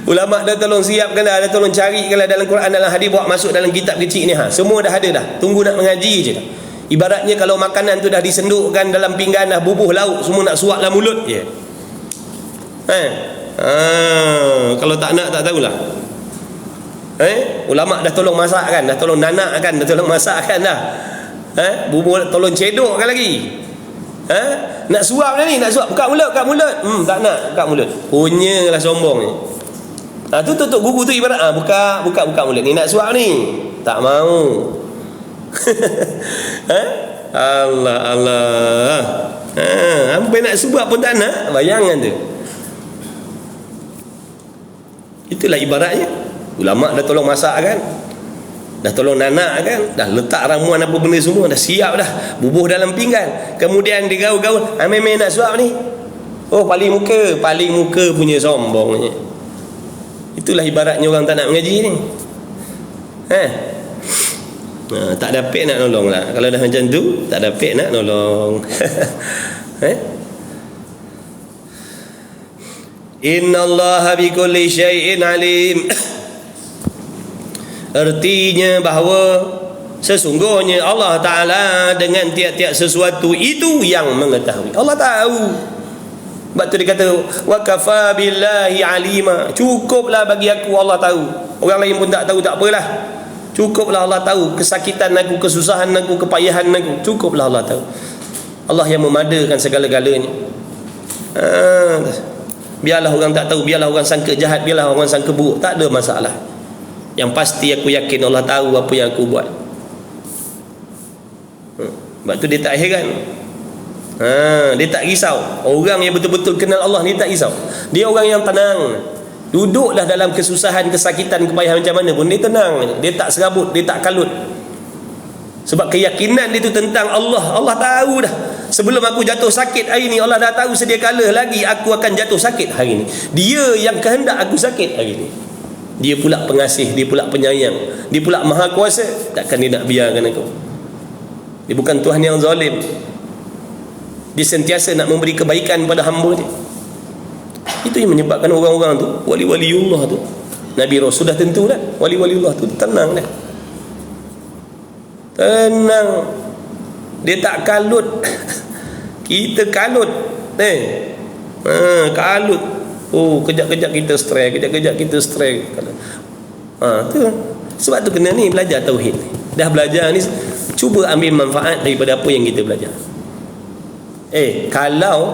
Ulama dah tolong siapkan dah, dah tolong carikan lah dalam Quran, dalam hadis, bawa masuk dalam kitab kecil ni. Semua dah ada dah, tunggu nak mengaji je dah. Ibaratnya kalau makanan tu dah disendukkan dalam pinggan, dah bubuh lauk, semua nak suap dalam mulut je. Kalau tak nak, tak tahulah. Ulama dah tolong masakkan, dah tolong nanakkan, dah tolong masakkan dah. Bubuh tolong cedokkan lagi. Nak suap dah ni, nak suap, buka mulut, buka mulut. Tak nak, buka mulut. Punyalah sombong ni. Tu tutup guru tu ibarat buka mulut ni, nak suap ni. Tak mau. Allah. Sampai nak suap pun tak nak. Bayangan tu. Itulah ibaratnya. Ulama dah tolong masak kan, dah tolong nanak kan, dah letak ramuan apa benda semua, dah siap dah, bubuh dalam pinggan, kemudian digaul-gaul, meme nak suap ni. Paling muka punya sombongnya. Itulah ibaratnya orang tak nak mengaji ni. Tak dapat nak nolong lah. Kalau dah macam tu, tak dapat nak nolong. Innallaha bikulli syai'in alim. Artinya bahawa sesungguhnya Allah Ta'ala dengan tiap-tiap sesuatu itu yang mengetahui. Allah tahu. Sebab tu dia kata wa kafa billahi alima. Cukuplah bagi aku Allah tahu. Orang lain pun tak tahu, tak apalah. Cukuplah Allah tahu kesakitan aku, kesusahan aku, kepayahan aku. Cukuplah Allah tahu. Allah yang memadakan segala-galanya. Biarlah orang tak tahu, biarlah orang sangka jahat, biarlah orang sangka buruk, tak ada masalah. Yang pasti aku yakin Allah tahu apa yang aku buat. Sebab tu dia tak heran. Dia tak risau. Orang yang betul-betul kenal Allah ni tak risau. Dia orang yang tenang. Duduklah dalam kesusahan, kesakitan, kepayahan macam mana pun dia tenang. Dia tak serabut, dia tak kalut. Sebab keyakinan dia tu tentang Allah. Allah tahu dah. Sebelum aku jatuh sakit hari ni, Allah dah tahu sedia kala lagi aku akan jatuh sakit hari ni. Dia yang kehendak aku sakit hari ni. Dia pula pengasih, dia pula penyayang, dia pula maha kuasa. Takkan dia nak biarkan aku. Dia bukan Tuhan yang zalim. Dia sentiasa nak memberi kebaikan pada hamba dia. Itu yang menyebabkan orang-orang tu, wali-waliullah tu, Nabi Rasul dah tentu dah, wali-waliullah tu tenang dah. Tenang. Dia tak kalut. Kita kalut. Kalut. Oh, kejap-kejap kita stres, kejap-kejap kita stres. Tu. Sebab tu kena ni belajar tauhid ni. Dah belajar ni, cuba ambil manfaat daripada apa yang kita belajar. Kalau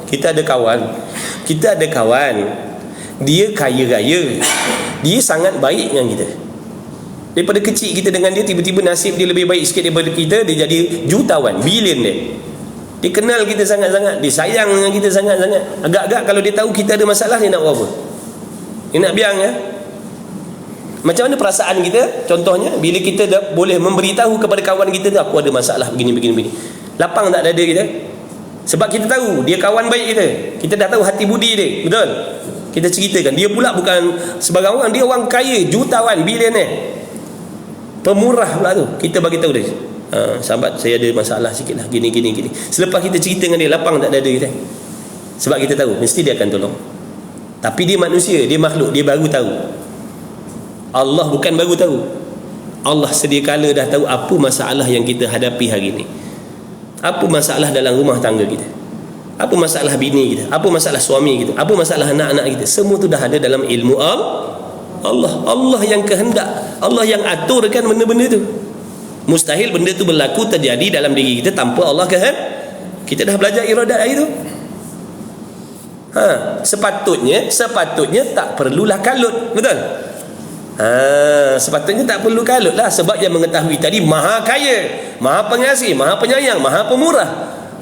kita ada kawan, dia kaya raya, dia sangat baik dengan kita. Daripada kecil kita dengan dia, tiba-tiba nasib dia lebih baik sikit daripada kita, dia jadi jutawan, bilion dia kenal kita sangat-sangat, dia sayang dengan kita sangat-sangat. Agak-agak kalau dia tahu kita ada masalah, dia nak buat apa? Dia nak biang ya? Macam mana perasaan kita? Contohnya, bila kita dah boleh memberitahu kepada kawan kita, aku ada masalah begini. Lapang tak dada kita? Sebab kita tahu dia kawan baik kita. Kita dah tahu hati budi dia. Betul? Kita ceritakan. Dia pula bukan sebarang orang, dia orang kaya, jutawan, bilioner. Pemurah pula tu. Kita bagi tahu dia. Sahabat, saya ada masalah sikit lah, gini. Selepas kita cerita dengan dia, lapang tak dada kita. Sebab kita tahu mesti dia akan tolong. Tapi dia manusia, dia makhluk, dia baru tahu. Allah bukan baru tahu. Allah sedia kala dah tahu apa masalah yang kita hadapi hari ni. Apa masalah dalam rumah tangga kita, apa masalah bini kita, apa masalah suami kita, apa masalah anak-anak kita. Semua tu dah ada dalam ilmu Allah. Allah yang kehendak, Allah yang aturkan benda-benda tu. Mustahil benda tu berlaku terjadi dalam diri kita tanpa Allah kehendak. Kita dah belajar iradat hari tu. Sepatutnya tak perlulah kalut. Betul? Sepatutnya tak perlu kalut lah. Sebab yang mengetahui tadi maha kaya, maha pengasih, maha penyayang, maha pemurah,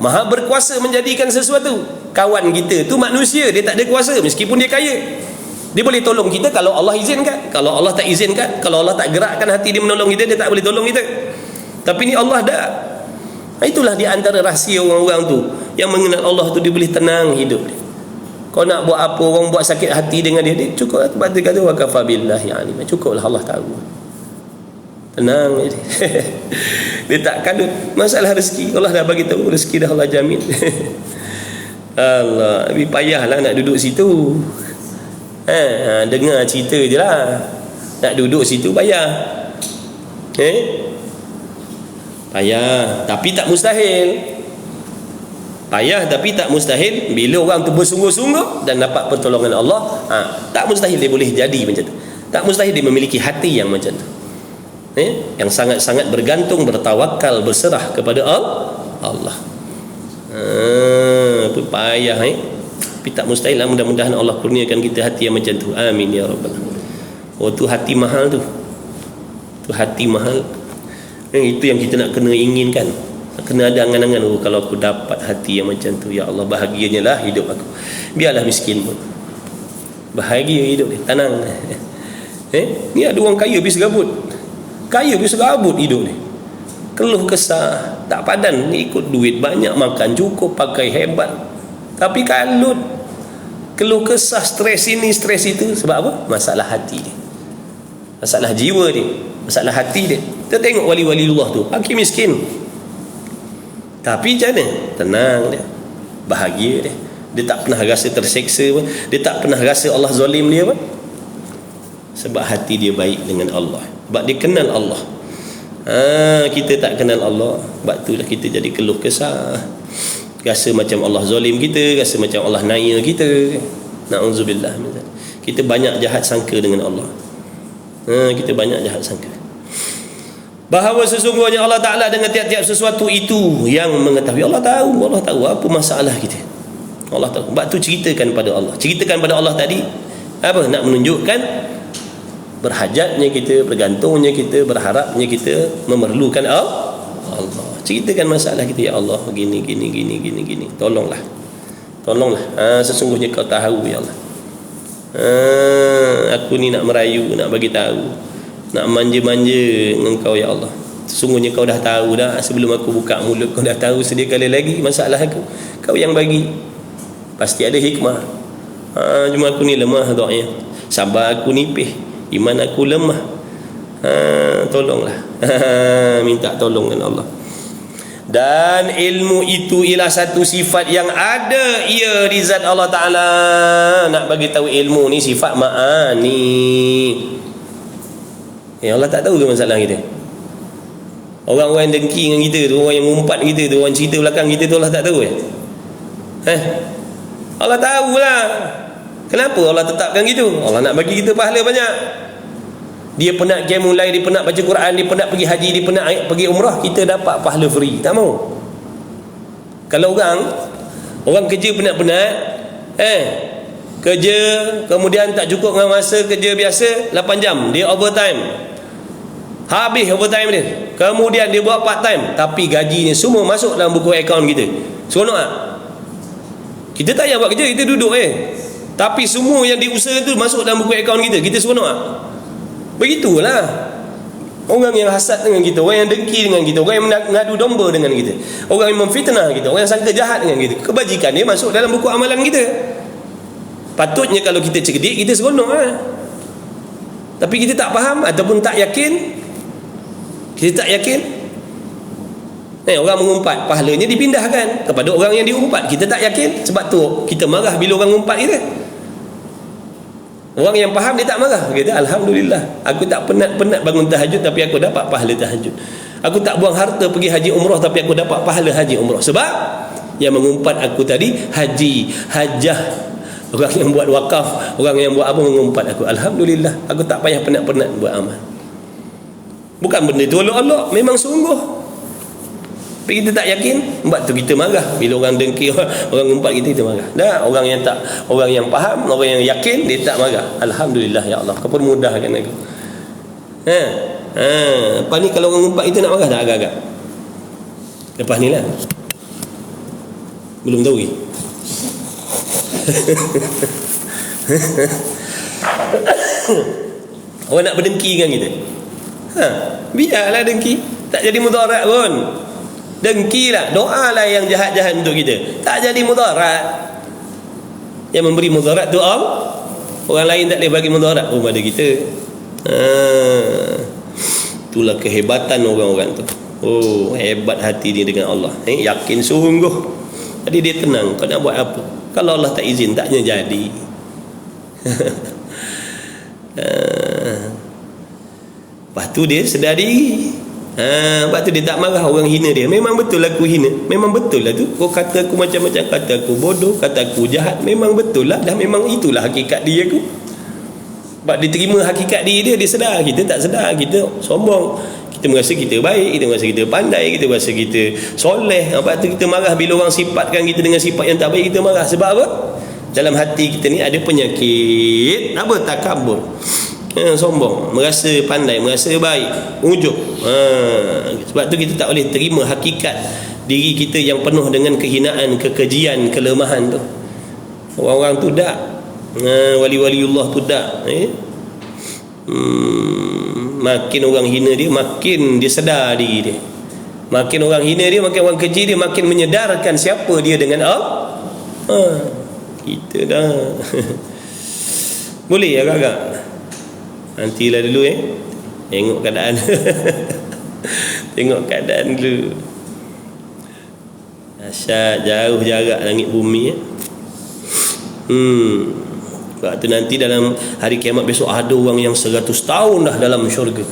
maha berkuasa menjadikan sesuatu. Kawan kita tu manusia, dia tak ada kuasa meskipun dia kaya. Dia boleh tolong kita kalau Allah izinkan. Kalau Allah tak izinkan, kalau Allah tak gerakkan hati dia menolong kita, dia tak boleh tolong kita. Tapi ni Allah dah. Itulah di antara rahsia orang-orang tu yang mengenal Allah tu, dia boleh tenang hidup dia. Kau nak buat apa, orang buat sakit hati dengan dia, cukup lah. Sebab dia kata wa kafa billahi alima, cukuplah Allah tahu. Tenang dia. Dia tak kalut. Masalah rezeki, Allah dah bagi tahu rezeki dah Allah jamin. Allah, lebih payahlah nak duduk situ. Dengar cerita je lah. Nak duduk situ payah. Payah, tapi tak mustahil. Payah tapi tak mustahil. Bila orang tu bersungguh-sungguh dan dapat pertolongan Allah, tak mustahil dia boleh jadi macam tu. Tak mustahil dia memiliki hati yang macam tu, yang sangat-sangat bergantung, bertawakal, berserah kepada Allah. Apa payah tapi tak mustahil lah. Mudah-mudahan Allah kurniakan kita hati yang macam tu. Amin ya rabbal alamin. Tu hati mahal tu. Tu hati mahal. Itu yang kita nak kena inginkan. Kena ada angan-angan, kalau aku dapat hati yang macam tu, ya Allah, bahagianya lah hidup aku. Biarlah miskin pun bahagia hidup dia, tenang. Ni ada orang kaya pergi serabut hidup ni. Keluh kesah, tak padan, ni ikut duit banyak, makan cukup, pakai hebat, tapi kalut, keluh kesah, stres ini stres itu. Sebab apa? Masalah hati dia, masalah jiwa dia, masalah hati dia. Kita tengok wali-waliullah tu, hakim miskin, tapi macam mana? Tenang dia, bahagia dia. Dia tak pernah rasa terseksa pun. Dia tak pernah rasa Allah zalim dia pun. Sebab hati dia baik dengan Allah. Sebab dia kenal Allah. Kita tak kenal Allah. Sebab itulah kita jadi keluh kesah. Rasa macam Allah zalim kita, rasa macam Allah naya kita. Na'udzubillah. Kita banyak jahat sangka dengan Allah. Kita banyak jahat sangka. Bahawa sesungguhnya Allah Ta'ala dengan tiap-tiap sesuatu itu yang mengetahui. Allah tahu apa masalah kita. Allah tahu. Sebab tu ceritakan pada Allah. Ceritakan pada Allah tadi apa? Nak menunjukkan berhajatnya kita, bergantungnya kita, berharapnya kita, memerlukan Allah. Ceritakan masalah kita, ya Allah, gini. Tolonglah. Sesungguhnya kau tahu, ya Allah. Aku ni nak merayu, nak bagi tahu, nak manja-manja dengan kau, ya Allah. Sungguhnya kau dah tahu dah, sebelum aku buka mulut kau dah tahu sedia kali lagi masalah aku. Kau yang bagi. Pasti ada hikmah. Cuma aku ni lemah doanya. Sabar aku nipih. Iman aku lemah. Tolonglah. Minta tolong dengan Allah. Dan ilmu itu ialah satu sifat yang ada ia di zat Allah Ta'ala. Nak bagi tahu ilmu ni sifat ma'ani. Allah tak tahu tu masalah kita. Orang-orang yang dengki dengan kita tu, orang yang mengumpat kita tu, orang cerita belakang kita tu, Allah tak tahu Allah tahulah. Kenapa Allah tetapkan gitu? Allah nak bagi kita pahala banyak. Dia penat qiyamul lail, dia penat baca Quran, dia penat pergi haji, dia penat pergi umrah, kita dapat pahala free. Tak mau. Kalau orang kerja penat-penat, kerja kemudian tak cukup dengan masa kerja biasa 8 jam, dia overtime. Habis overtime dia. Kemudian dia buat part time, tapi gajinya semua masuk dalam buku akaun kita. Seronok tak? Kita tak payah buat kerja, kita duduk tapi semua yang diusaha tu masuk dalam buku akaun kita. Kita seronok tak? Begitulah orang yang hasad dengan kita, orang yang dengki dengan kita, orang yang mengadu domba dengan kita, orang yang memfitnah kita, orang yang sangka jahat dengan kita, kebajikan dia masuk dalam buku amalan kita. Patutnya kalau kita cerdik, kita seronok tapi kita tak faham ataupun tak yakin. Kita tak yakin. Orang mengumpat, pahalanya dipindahkan kepada orang yang diumpat. Kita tak yakin. Sebab tu kita marah bila orang umpat kita. Orang yang faham dia tak marah. Kata alhamdulillah, aku tak penat-penat bangun tahajud tapi aku dapat pahala tahajud. Aku tak buang harta pergi haji umrah tapi aku dapat pahala haji umrah. Sebab yang mengumpat aku tadi haji, hajah. Orang yang buat wakaf, orang yang buat apa mengumpat aku. Alhamdulillah, aku tak payah penat-penat buat amal. Bukan benda tu olok-olok, memang sungguh. Tapi kita tak yakin, sebab tu kita marah. Bila orang dengki, orang umpat kita marah. Dah, orang yang faham, orang yang yakin, dia tak marah. Alhamdulillah ya Allah, kau permudahkan aku. Lepas ni kalau orang umpat kita nak marah tak agak-agak? Lepas ni lah. Belum tahu lagi. Orang nak berdengki dengan kita, biarlah dengki, tak jadi mudarat pun. Dengkilah, doalah yang jahat-jahat untuk kita, tak jadi mudarat. Yang memberi mudarat tu Allah. Orang lain tak boleh bagi mudarat pun pada kita. Itulah kehebatan orang-orang tu. Oh, hebat hati dia dengan Allah. Yakin sungguh. Jadi dia tenang. Kau nak buat apa? Kalau Allah tak izin, taknya jadi. Lepas tu dia sedar diri. Lepas tu dia tak marah orang hina dia. Memang betul aku hina, memang betul lah tu. Kau kata aku macam-macam, kata aku bodoh, kata aku jahat, memang betul lah. Dah memang itulah hakikat diri aku. Sebab dia terima hakikat diri dia, dia sedar. Kita tak sedar, kita sombong. Kita merasa kita baik, kita merasa kita pandai, kita merasa kita soleh. Lepas tu kita marah bila orang sifatkan kita dengan sifat yang tak baik, kita marah. Sebab apa? Dalam hati kita ni ada penyakit apa? Takabur. Sombong, merasa pandai, merasa baik, ujub. Sebab tu kita tak boleh terima hakikat diri kita yang penuh dengan kehinaan, kekejian, kelemahan tu. Orang-orang tu tak, wali-waliullah tu tak. Makin orang hina dia, makin dia sedar diri dia. Makin orang hina dia, makin orang keji dia, makin menyedarkan siapa dia dengan Allah. Kita dah boleh ya kakak? Nantilah dulu tengok keadaan. Tengok keadaan dulu. Asyik jauh jarak langit bumi. Sebab tu nanti dalam hari kiamat besok ada orang yang 100 tahun dah dalam syurga.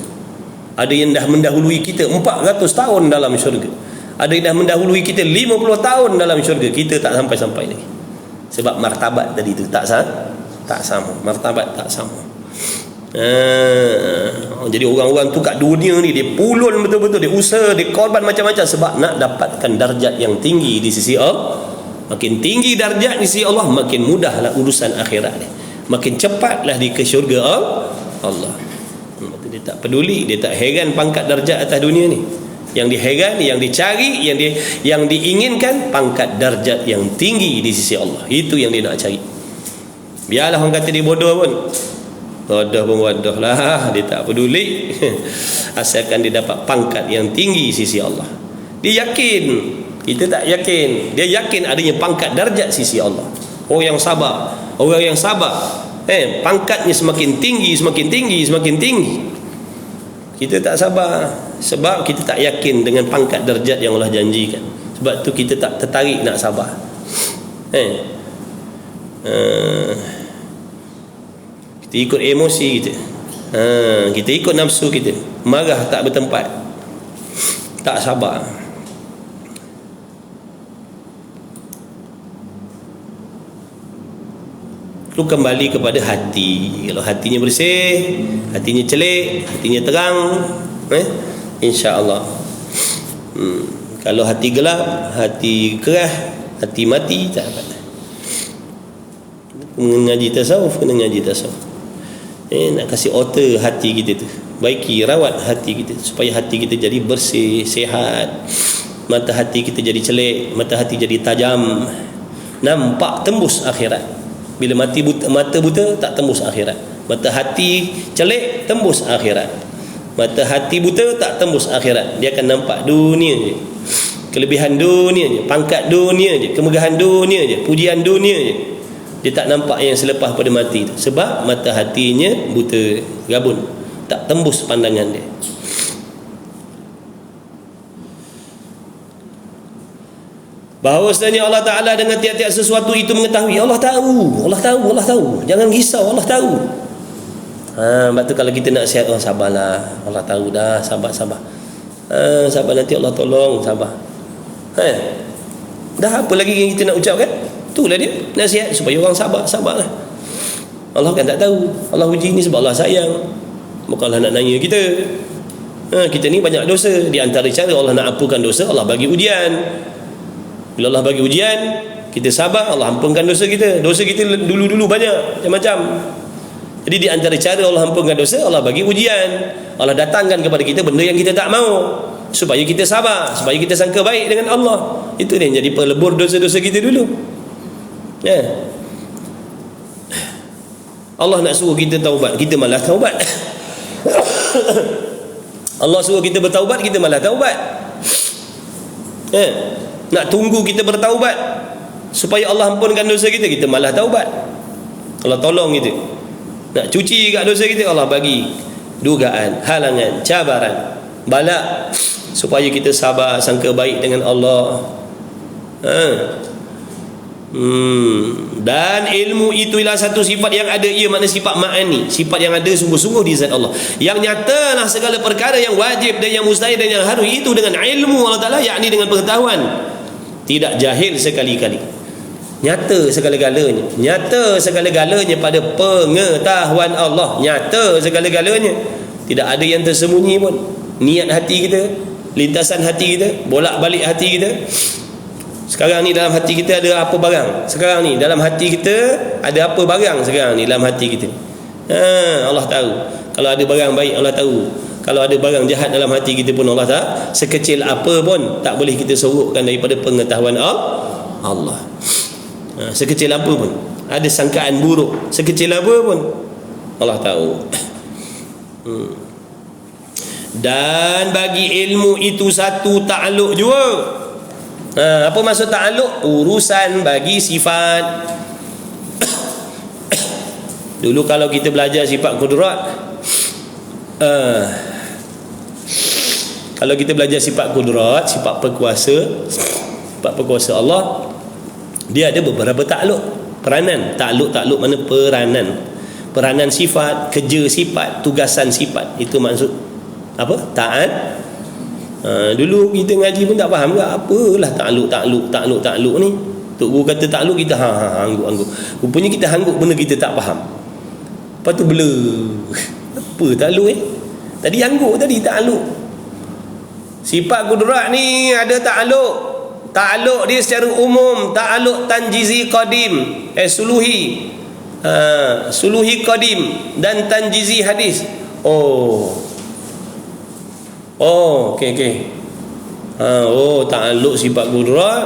Ada yang dah mendahului kita 400 tahun dalam syurga. Ada yang dah mendahului kita 50 tahun dalam syurga. Kita tak sampai-sampai lagi. Sebab martabat tadi tu tak sama. Martabat tak sama. Jadi orang-orang tu kat dunia ni dia pulun betul-betul, dia usaha, dia korban macam-macam sebab nak dapatkan darjat yang tinggi di sisi Allah. Makin tinggi darjat di sisi Allah, makin mudahlah urusan akhirat dia, makin cepatlah dia ke syurga Allah. Dia tak peduli, dia tak heran pangkat darjat atas dunia ni. Yang diheran, yang dicari, yang diinginkan pangkat darjat yang tinggi di sisi Allah. Itu yang dia nak cari. Biarlah orang kata dia bodoh pun, Wadah pun wadah lah, dia tak peduli. Asalkan dia dapat pangkat yang tinggi sisi Allah. Dia yakin, kita tak yakin. Dia yakin adanya pangkat darjat sisi Allah. Orang yang sabar, pangkatnya semakin tinggi, semakin tinggi, semakin tinggi. Kita tak sabar sebab kita tak yakin dengan pangkat darjat yang Allah janjikan. Sebab tu kita tak tertarik nak sabar. Kita ikut emosi kita, kita ikut nafsu kita, marah tak bertempat, tak sabar. Lu kembali kepada hati. Kalau hatinya bersih, hatinya celik, hatinya terang, insya-Allah. Kalau hati gelap, hati kerah, hati mati, tak dapat. Mengaji tasawuf, kena ngaji tasawuf. Nak kasih otor hati kita tu, baiki, rawat hati kita supaya hati kita jadi bersih, sihat. Mata hati kita jadi celik, mata hati jadi tajam, nampak tembus akhirat. Bila mata buta tak tembus akhirat. Mata hati celik tembus akhirat. Mata hati buta tak tembus akhirat. Dia akan nampak dunia je, kelebihan dunia je, pangkat dunia je, kemegahan dunia je, pujian dunia je. Dia tak nampak yang selepas pada mati tu. Sebab mata hatinya buta, gabun, tak tembus pandangan dia. Bahawasanya Allah Ta'ala dengan tiap-tiap sesuatu itu mengetahui. Allah tahu, Allah tahu, Allah tahu. Jangan risau, Allah tahu. Sebab tu kalau kita nak sihat, sabarlah, Allah tahu dah, sabar. Sabar, nanti Allah tolong, sabar. Dah apa lagi yang kita nak ucapkan? Itulah dia, nasihat supaya orang sabarlah. Allah kan tak tahu. Allah uji ni sebab Allah sayang. Bukanlah nak nanya kita. Kita ni banyak dosa. Di antara cara Allah nak ampunkan dosa, Allah bagi ujian. Bila Allah bagi ujian, kita sabar, Allah ampunkan dosa kita. Dosa kita dulu-dulu banyak, macam-macam. Jadi di antara cara Allah ampunkan dosa, Allah bagi ujian. Allah datangkan kepada kita benda yang kita tak mau, supaya kita sabar, supaya kita sangka baik dengan Allah. Itu yang jadi pelebur dosa-dosa kita dulu. Allah nak suruh kita taubat, kita malah taubat. Allah suruh kita bertaubat, kita malah taubat. Nak tunggu kita bertaubat supaya Allah ampunkan dosa kita, kita malah taubat. Allah tolong kita. Nak cuci kat dosa kita, Allah bagi dugaan, halangan, cabaran, bala supaya kita sabar, sangka baik dengan Allah. Dan ilmu itu ialah satu sifat yang ada, ia makna sifat ma'ani, sifat yang ada sungguh-sungguh di zat Allah, yang nyatalah segala perkara yang wajib dan yang mustahil dan yang harus itu dengan ilmu Allah Ta'ala, yakni dengan pengetahuan, tidak jahil sekali-kali. Nyata segala-galanya, nyata segala-galanya pada pengetahuan Allah, nyata segala-galanya, tidak ada yang tersembunyi pun. Niat hati kita, lintasan hati kita, bolak-balik hati kita. Sekarang ni dalam hati kita ada apa barang? Sekarang ni dalam hati kita ada apa barang sekarang ni dalam hati kita? Allah tahu. Kalau ada barang baik, Allah tahu. Kalau ada barang jahat dalam hati kita pun Allah tahu. Sekecil apa pun tak boleh kita sorokkan daripada pengetahuan Allah. Sekecil apa pun, ada sangkaan buruk sekecil apa pun, Allah tahu. Dan bagi ilmu itu satu ta'aluk juga. Apa maksud ta'aluk? Urusan bagi sifat. Dulu kalau kita belajar sifat kudrat, kalau kita belajar sifat kudrat, sifat perkuasa Allah, dia ada beberapa ta'aluk, peranan. Ta'aluk mana peranan sifat, kerja sifat, tugasan sifat. Itu maksud apa? Taat. Dulu kita ngaji pun tak faham ke apalah ta'aluk ni. Tok guru kata ta'aluk, kita angguk. Rupanya kita angguk benda kita tak faham. Lepas tu blur. Apa ta'aluk Tadi angguk, tadi ta'aluk. Sifat kudrat ni ada ta'aluk. Ta'aluk dia secara umum, ta'aluk tanjizi qadim, suluhi, suluhi qadim dan tanjizi hadis. Okey. Ta'aluk sifat kudrat,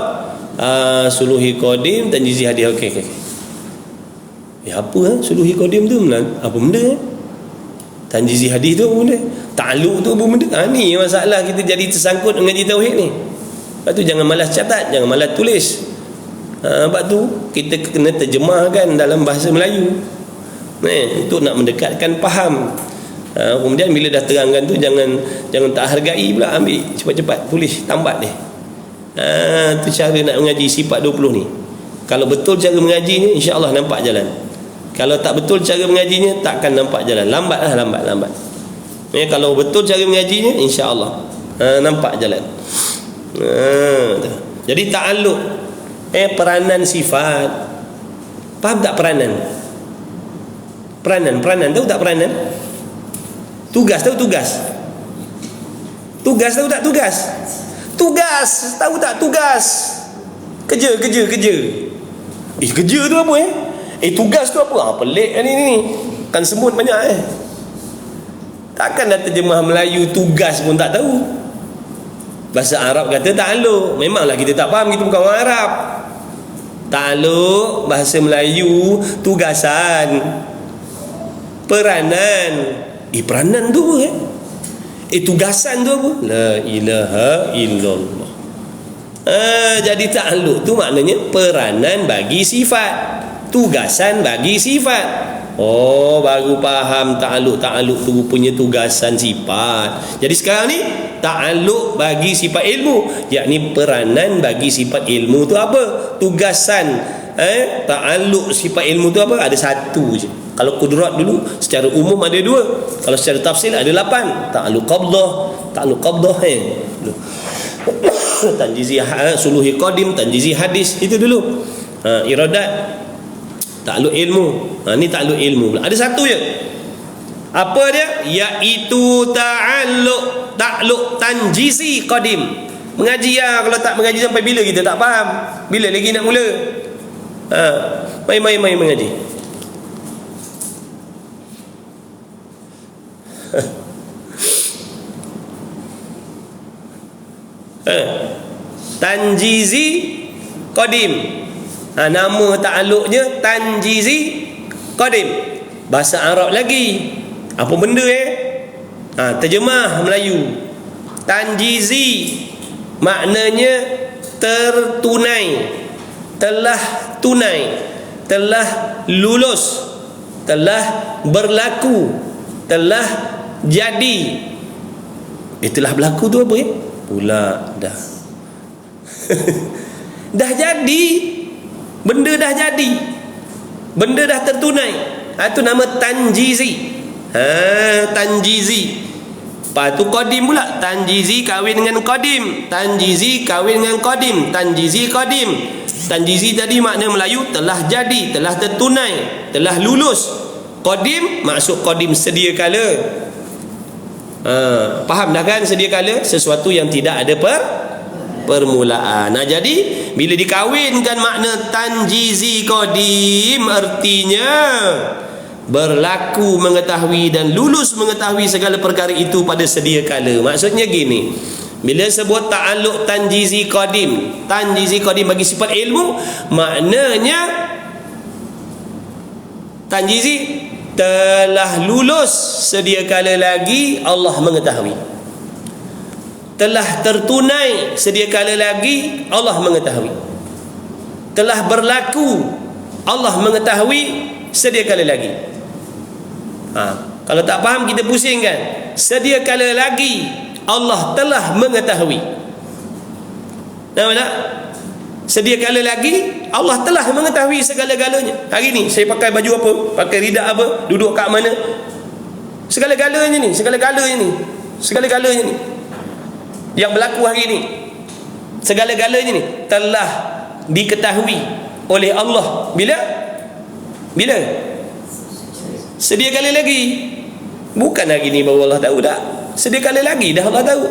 suluhi qadim, tanjizi hadis. Okey. Apa suluhi qadim tu apa benda? Tanjizi hadis tu apa benda? Ta'alluq tu apa benda? Ni masalah kita jadi tersangkut mengaji tauhid ni. Lepas tu jangan malas catat, jangan malas tulis. Sebab tu kita kena terjemahkan dalam bahasa Melayu. Untuk nak mendekatkan faham. Kemudian bila dah terangkan tu jangan tak hargai pula, ambil cepat-cepat tulis tambat dia. Tu cara nak mengaji sifat 20 ni. Kalau betul cara mengajinya, insya-Allah nampak jalan. Kalau tak betul cara mengajinya, takkan nampak jalan. Lambat. Kalau betul cara mengajinya, insya-Allah nampak jalan. Jadi ta'alluq, peranan sifat. Faham tak peranan? Peranan tahu tak peranan? Tugas tahu tugas? Tugas tahu tak tugas? Tugas tahu tak tugas? Kerja. Kerja tu apa tugas tu apa? Pelik ni. Kan semut banyak Takkan dah terjemah Melayu tugas pun tak tahu. Bahasa Arab kata ta'alluq. Memanglah kita tak faham, kita bukan orang Arab. Ta'alluq bahasa Melayu tugasan, peranan. Peranan tu apa tugasan tu apa? La ilaha illallah. Jadi ta'alluq tu maknanya peranan bagi sifat, tugasan bagi sifat. Baru faham ta'alluq tu rupanya tugasan sifat. Jadi sekarang ni ta'alluq bagi sifat ilmu, yakni peranan bagi sifat ilmu tu apa? Tugasan ta'alluq sifat ilmu tu apa? Ada satu je. Kalau kudrat dulu secara umum ada 2, kalau secara tafsir ada 8. Ta'alluq qabdah tanjizi suluhi qadim, tanjizi hadis, itu dulu. Iradat, ta'alluq ilmu. Ni ta'alluq ilmu. Ada satu je. Apa dia? Iaitu ta'alluq tanjizi qadim. Mengaji kalau tak mengaji sampai bila kita tak faham? Bila lagi nak mula? Mai mengaji. Tanjizi qadim. Nama ta'alluqnya tanjizi qadim. Bahasa Arab lagi. Apa benda terjemah Melayu. Tanjizi maknanya tertunai, telah tunai, telah lulus, telah berlaku, telah jadi. Telah berlaku tu apa pula dah. Dah jadi. Benda dah jadi. Benda dah tertunai. Itu nama tanjizi. Tanjizi. Lepas tu qadim pula. Tanjizi kahwin dengan qadim. Tanjizi kahwin dengan qadim. Tanjizi qadim. Tanjizi tadi makna Melayu telah jadi, telah tertunai, telah lulus. Qadim maksud qadim sedia kala. Faham dah kan? Sedia kala sesuatu yang tidak ada permulaan. Jadi bila dikawinkan makna tanjizi qadim, artinya berlaku mengetahui dan lulus mengetahui segala perkara itu pada sedia kala. Maksudnya gini, bila sebut ta'alluq tanjizi qadim bagi sifat ilmu, maknanya tanjizi telah lulus sedia kala lagi Allah mengetahui, telah tertunai sedia kala lagi Allah mengetahui, telah berlaku Allah mengetahui sedia kala lagi. Kalau tak faham kita pusingkan. Sedia kala lagi Allah telah mengetahui. Nampak tak? Sedia kala lagi Allah telah mengetahui segala-galanya. Hari ni saya pakai baju apa, pakai ridak apa, duduk kat mana, segala-galanya ni yang berlaku hari ni, segala-galanya ni telah diketahui oleh Allah. Bila sedia kala lagi. Bukan hari ni baru Allah tahu, tak. Sedia kala lagi dah Allah tahu.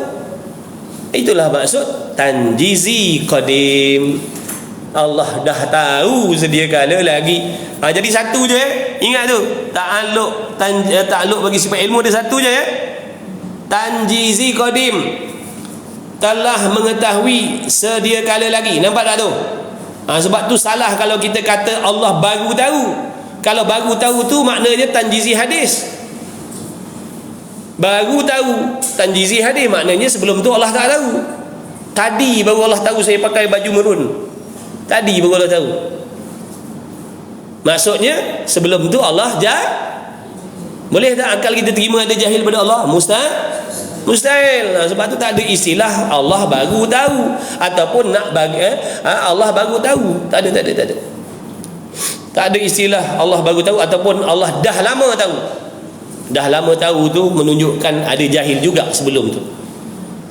Itulah maksud tanjizi qadim. Allah dah tahu sedia kala lagi. Jadi satu je ingat tu. Ta'alluq bagi sifat ilmu ada satu je Tanjizi qadim, telah mengetahui sedia kala lagi. Nampak tak tu? Sebab tu salah kalau kita kata Allah baru tahu. Kalau baru tahu tu maknanya tanjizi hadis. Baru tahu tanjizi hadis maknanya sebelum tu Allah tak tahu. Tadi baru Allah tahu saya pakai baju merun. Tadi baru Allah tahu. Maksudnya sebelum tu Allah boleh tak akal kita terima ada jahil pada Allah? Mustahil. Sebab tu tak ada istilah Allah baru tahu ataupun nak bagi Allah baru tahu. Tak ada. Tak ada istilah Allah baru tahu ataupun Allah dah lama tahu. Dah lama tahu tu menunjukkan ada jahil juga sebelum tu.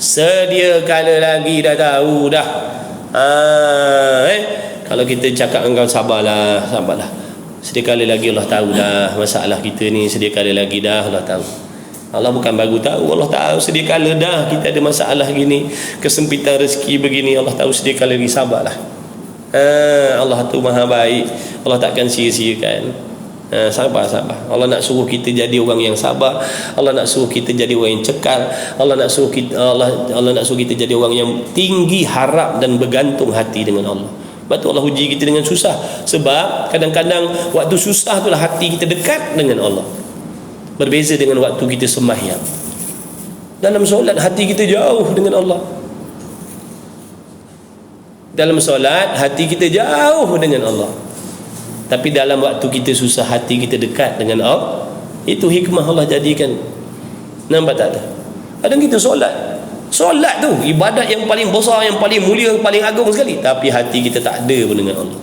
Sedia kala lagi dah tahu dah. Kalau kita cakap engkau sabarlah. Sedia kala lagi Allah tahu dah masalah kita ni, sedia kala lagi dah Allah tahu. Allah bukan baru tahu, Allah tahu sedia kala dah kita ada masalah gini, kesempitan rezeki begini, Allah tahu sedia kala lagi, sabarlah. Allah tu maha baik, Allah takkan sia-siakan. Sabar. Allah nak suruh kita jadi orang yang sabar. Allah nak suruh kita jadi orang yang cekal. Allah nak suruh kita jadi orang yang tinggi harap dan bergantung hati dengan Allah. Sebab tu Allah uji kita dengan susah. Sebab kadang-kadang waktu susah itulah hati kita dekat dengan Allah. Berbeza dengan waktu kita sembahyang. Dalam solat hati kita jauh dengan Allah. Dalam solat hati kita jauh dengan Allah. Tapi dalam waktu kita susah hati kita dekat dengan Allah. Itu hikmah Allah jadikan. Nampak tak ada? Kadang kita solat tu ibadat yang paling besar, yang paling mulia, yang paling agung sekali, tapi hati kita tak ada pun dengan Allah.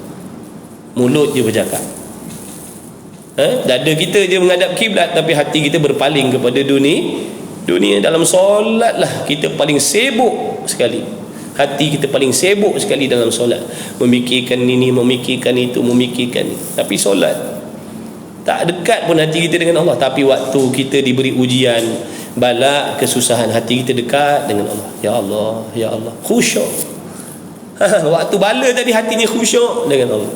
Mulut je bercakap, dada kita je menghadap kiblat, tapi hati kita berpaling kepada dunia. Dalam solat lah kita paling sibuk sekali. Hati kita paling sibuk sekali dalam solat, memikirkan ini, memikirkan itu, memikirkan ini. Tapi solat tak dekat pun hati kita dengan Allah. Tapi waktu kita diberi ujian, bala, kesusahan, hati kita dekat dengan Allah. Ya Allah, khusyuk. Waktu bala tadi hatinya khusyuk dengan Allah.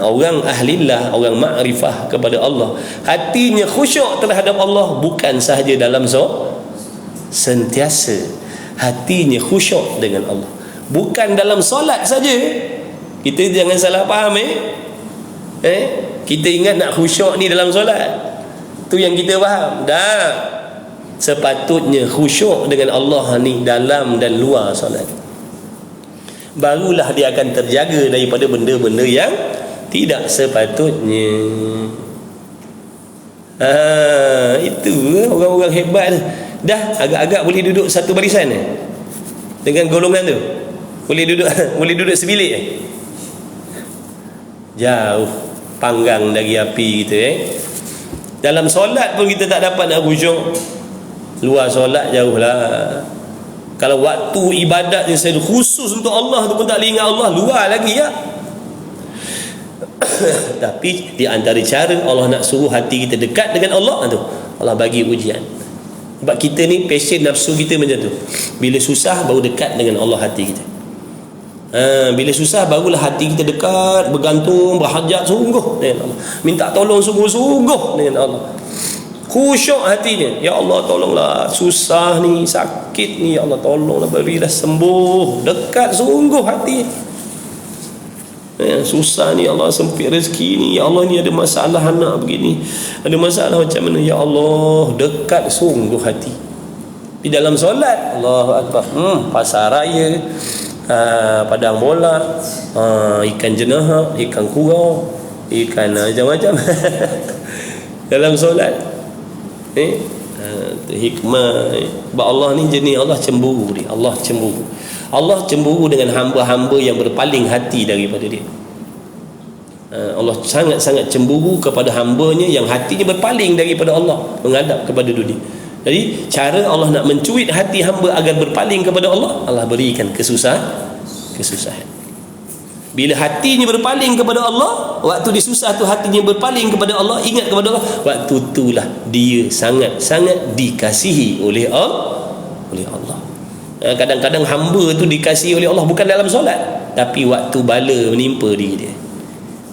Orang ahlillah, orang ma'rifah kepada Allah, hatinya khusyuk terhadap Allah, bukan sahaja dalam sentiasa hatinya khusyuk dengan Allah, bukan dalam solat saja. Kita jangan salah faham. Kita ingat nak khusyuk ni dalam solat, tu yang kita faham. Dah, sepatutnya khusyuk dengan Allah ni dalam dan luar solat. Barulah dia akan terjaga daripada benda-benda yang tidak sepatutnya. Itu orang-orang hebat tu. Dah agak-agak boleh duduk satu barisan dengan golongan tu. Boleh duduk sebilik. Jauh panggang dari api kita. Dalam solat pun kita tak dapat nak khusyuk. Luar solat jauhlah. Kalau waktu ibadat yang saya khusus untuk Allah tu pun tak boleh ingat Allah, luar lagi ya. Tapi di antara cara Allah nak suruh hati kita dekat dengan Allah tu, Allah bagi ujian. Sebab kita ni passion nafsu kita macam tu. Bila susah baru dekat dengan Allah hati kita. Bila susah barulah hati kita dekat, bergantung, berhajat sungguh dengan Allah, minta tolong sungguh-sungguh dengan Allah, khusyuk hatinya. Ya Allah tolonglah, susah ni, sakit ni, ya Allah tolonglah, berilah sembuh. Dekat sungguh hati. Susah ni, Allah sempit rezeki ni, ya Allah ni ada masalah anak begini, ada masalah macam mana, ya Allah, dekat sungguh hati. Di dalam solat, Allahu Akbar, pasar raya, padang bola, ikan jenaha, ikan kurau, ikan macam-macam. Dalam solat hikmah. Sebab Allah ni jenis Allah cemburu dia. Allah cemburu dengan hamba-hamba yang berpaling hati daripada dia. Allah sangat-sangat cemburu kepada hambanya yang hatinya berpaling daripada Allah, menghadap kepada dunia. Jadi cara Allah nak mencuit hati hamba agar berpaling kepada Allah, Allah berikan kesusahan. Bila hatinya berpaling kepada Allah, waktu dia susah tu hatinya berpaling kepada Allah, ingat kepada Allah, waktu itulah dia sangat-sangat dikasihi oleh Allah. Kadang-kadang hamba tu dikasihi oleh Allah bukan dalam solat, tapi waktu bala menimpa diri dia.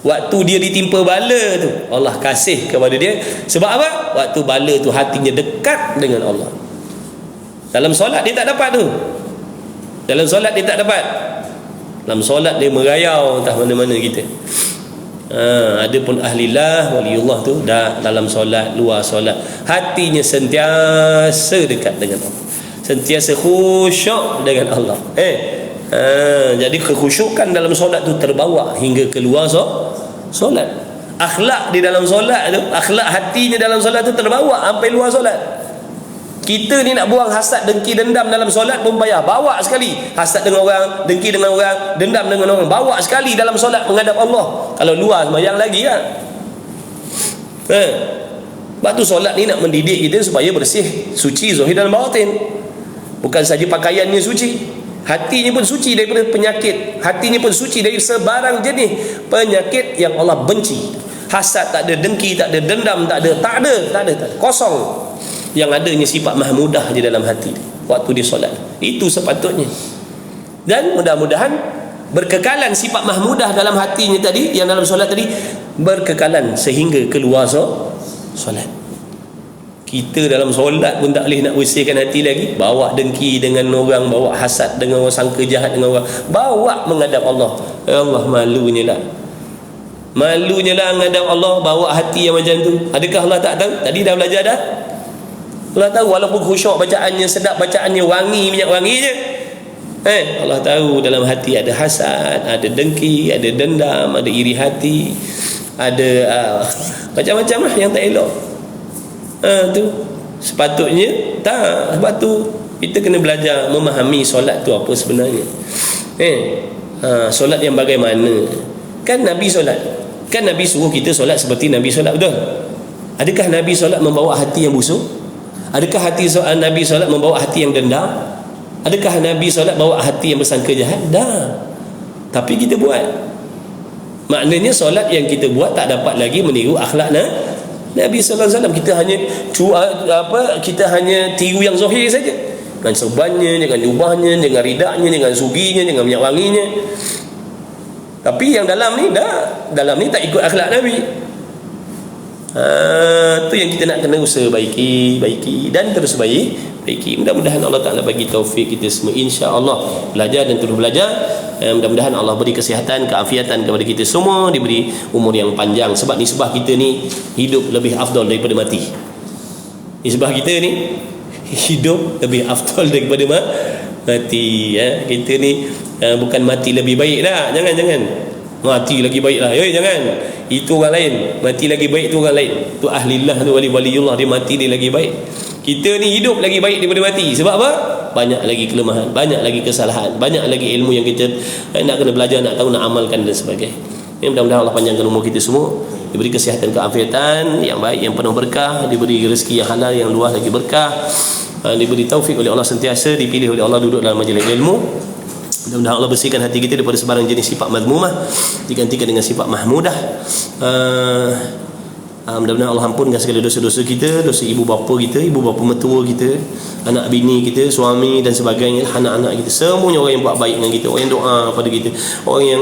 Waktu dia ditimpa bala tu, Allah kasih kepada dia. Sebab apa? Waktu bala tu hatinya dekat dengan Allah. Dalam solat dia tak dapat tu. Dalam solat dia merayau entah mana-mana kita. Ada pun ahlillah, waliullah tu dah dalam solat, luar solat, hatinya sentiasa dekat dengan Allah, sentiasa khusyuk dengan Allah. Jadi kekhusyukan dalam solat tu terbawa hingga keluar solat. Akhlak di dalam solat tu, akhlak hatinya dalam solat tu terbawa sampai luar solat. Kita ni nak buang hasad, dengki, dendam dalam solat pun payah. Bawa sekali hasad dengan orang, dengki dengan orang, dendam dengan orang, bawa sekali dalam solat menghadap Allah. Kalau luar sembahyang lagi kan. Sebab tu solat ni nak mendidik kita supaya bersih, suci zahir dan batin. Bukan saja pakaiannya suci, hatinya pun suci daripada penyakit, hatinya pun suci dari sebarang jenis penyakit yang Allah benci. Hasad tak ada, dengki tak ada, dendam tak ada, kosong. Yang adanya sifat mahmudah di dalam hati waktu dia solat. Itu sepatutnya. Dan mudah-mudahan berkekalan sifat mahmudah dalam hatinya tadi, yang dalam solat tadi, berkekalan sehingga keluar solat. Kita dalam solat pun tak boleh nak bersihkan hati lagi, bawa dengki dengan orang, bawa hasad dengan orang, sangka jahat dengan orang, bawa menghadap Allah. Ya Allah, malunya lah menghadap Allah, bawa hati yang macam tu. Adakah Allah tak tahu? Tadi dah belajar dah. Allah tahu, walaupun khusyuk bacaannya, sedap bacaannya, wangi, minyak wanginya, Allah tahu dalam hati ada hasad, ada dengki, ada dendam, ada iri hati, ada macam-macam lah yang tak elok. Tu sepatutnya tak. Sebab tu kita kena belajar memahami solat tu apa sebenarnya. Solat yang bagaimana? Kan Nabi solat, kan Nabi suruh kita solat seperti Nabi solat, betul? Adakah Nabi solat membawa hati yang busuk? Adakah Nabi solat membawa hati yang dendam? Adakah Nabi solat bawa hati yang bersangka jahat? Dah. Tapi kita buat. Maknanya solat yang kita buat tak dapat lagi meniru akhlak Nabi sallallahu alaihi wasallam. Kita hanya tiru yang zahir saja. Dengan serbannya, dengan jubahnya, dengan ridaknya, dengan suginya, dengan minyak wanginya. Tapi yang dalam ni tak ikut akhlak Nabi. Tu yang kita nak kena usaha baiki dan terus baiki. Mudah-mudahan Allah Ta'ala bagi taufik kita semua, insya-Allah belajar dan terus belajar. Mudah-mudahan Allah beri kesihatan, keafiatan kepada kita semua, diberi umur yang panjang. Sebab nisbah kita ni hidup lebih afdal daripada mati. Nisbah kita ni hidup lebih afdal daripada mati. Kita ni bukan mati lebih baik dah. Jangan mati lagi baik lah. Jangan. Itu orang lain. Mati lagi baik tu orang lain. Tu ahlillah, tu waliullah, dia mati dia lagi baik. Kita ni hidup lagi baik daripada mati. Sebab apa? Banyak lagi kelemahan, banyak lagi kesalahan, banyak lagi ilmu yang kita nak kena belajar, nak tahu, nak amalkan dan sebagainya. Mudah-mudahan Allah panjangkan umur kita semua, diberi kesihatan, keafiatan yang baik, yang penuh berkah, diberi rezeki yang halal, yang luas lagi berkah, diberi taufik oleh Allah, sentiasa dipilih oleh Allah duduk dalam majlis ilmu. Mudah-mudahan Allah bersihkan hati kita daripada sebarang jenis sifat madmumah, digantikan dengan sifat mahmudah. Mudah-mudahan Allah ampunkan segala dosa-dosa kita, dosa ibu bapa kita, ibu bapa mertua kita, anak bini kita, suami dan sebagainya, anak-anak kita, semuanya orang yang buat baik dengan kita, orang yang doa pada kita, orang yang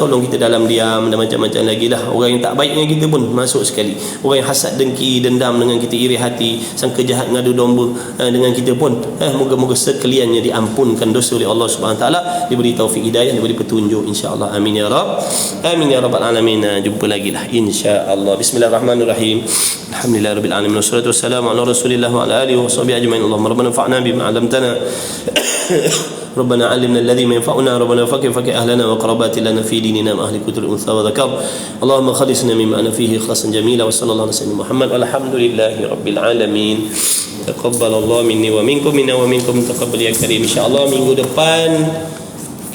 tolong kita dalam diam dan macam-macam lagi lah. Orang yang tak baik dengan kita pun masuk sekali. Orang yang hasad, dengki, dendam dengan kita, iri hati, sangka jahat, ngadu domba dengan kita pun, moga-moga sekaliannya diampunkan dosa oleh Allah Subhanahu Wa Taala, diberi taufik hidayah, diberi petunjuk, insya-Allah. Amin ya Rabb. Amin ya Rabbal alamin. Jumpa lagi lah, insya-Allah. Bismillahirrahmanirrahim. Alhamdulillahirabbil alamin. Wassalatu wassalamu ala Rasulillah wa ala alihi washabbihi ajmain. Allahumma rabbana fa'na bima 'allamtana. ربنا علمنا الذي ينفعنا ربنا فكر أهلنا وقربات لنا في ديننا مع أهل كتب الأنثى وذكر اللهم خلصنا مما أنا فيه خلاصا جميلا وصلى الله على سيدنا محمد والحمد لله رب العالمين. تقبل الله مني ومنكم منا ومنكم تقبل ya karim. InsyaAllah minggu depan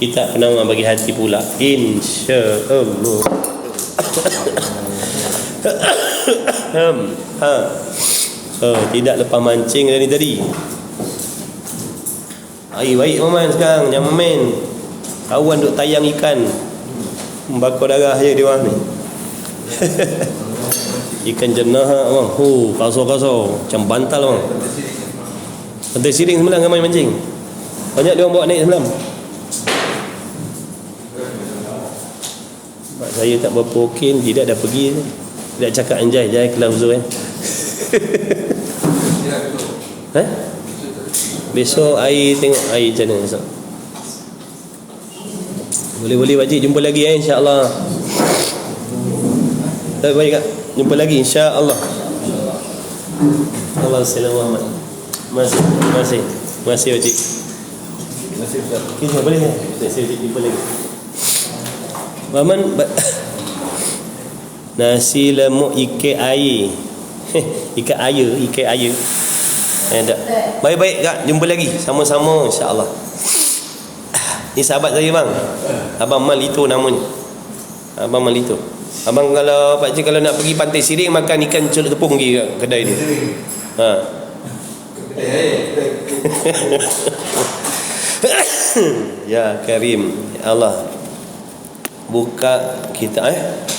kita penawar bagi hati pula, InsyaAllah. Tidak lepas mancing dari tadi. Baik Maman sekarang, jangan main. Kawan duk tayang ikan, bakar darah je dia orang ni. Ikan jenah bang. Kasar-kasar macam bantal bang. Pantai Siring semalam ramai mancing. Banyak dia orang bawa naik semalam. Mak saya tak berapa okey, tidak dah pergi. Tidak cakap anjay, jai kelas uzur kan. Besok air, tengok air macam mana besok. Boleh-boleh wajib jumpa lagi insya-Allah. Baik kak, jumpa lagi insya-Allah. Allah selamat Muhammad. Masih wajib. Masih Ustaz. Kita boleh ya? Saya jumpa lagi. Maman nasi lemuk ikan air. Ikan air. Tak. Baik-baik kak, jumpa lagi sama-sama insya-Allah. Ni sahabat saya bang. Abang Malito namanya. Abang Malito. Abang kalau pak cik kalau nak pergi Pantai Siring makan ikan celup tepung pergi kat kedai dia. Ha. Ya Karim, ya Allah. Buka kita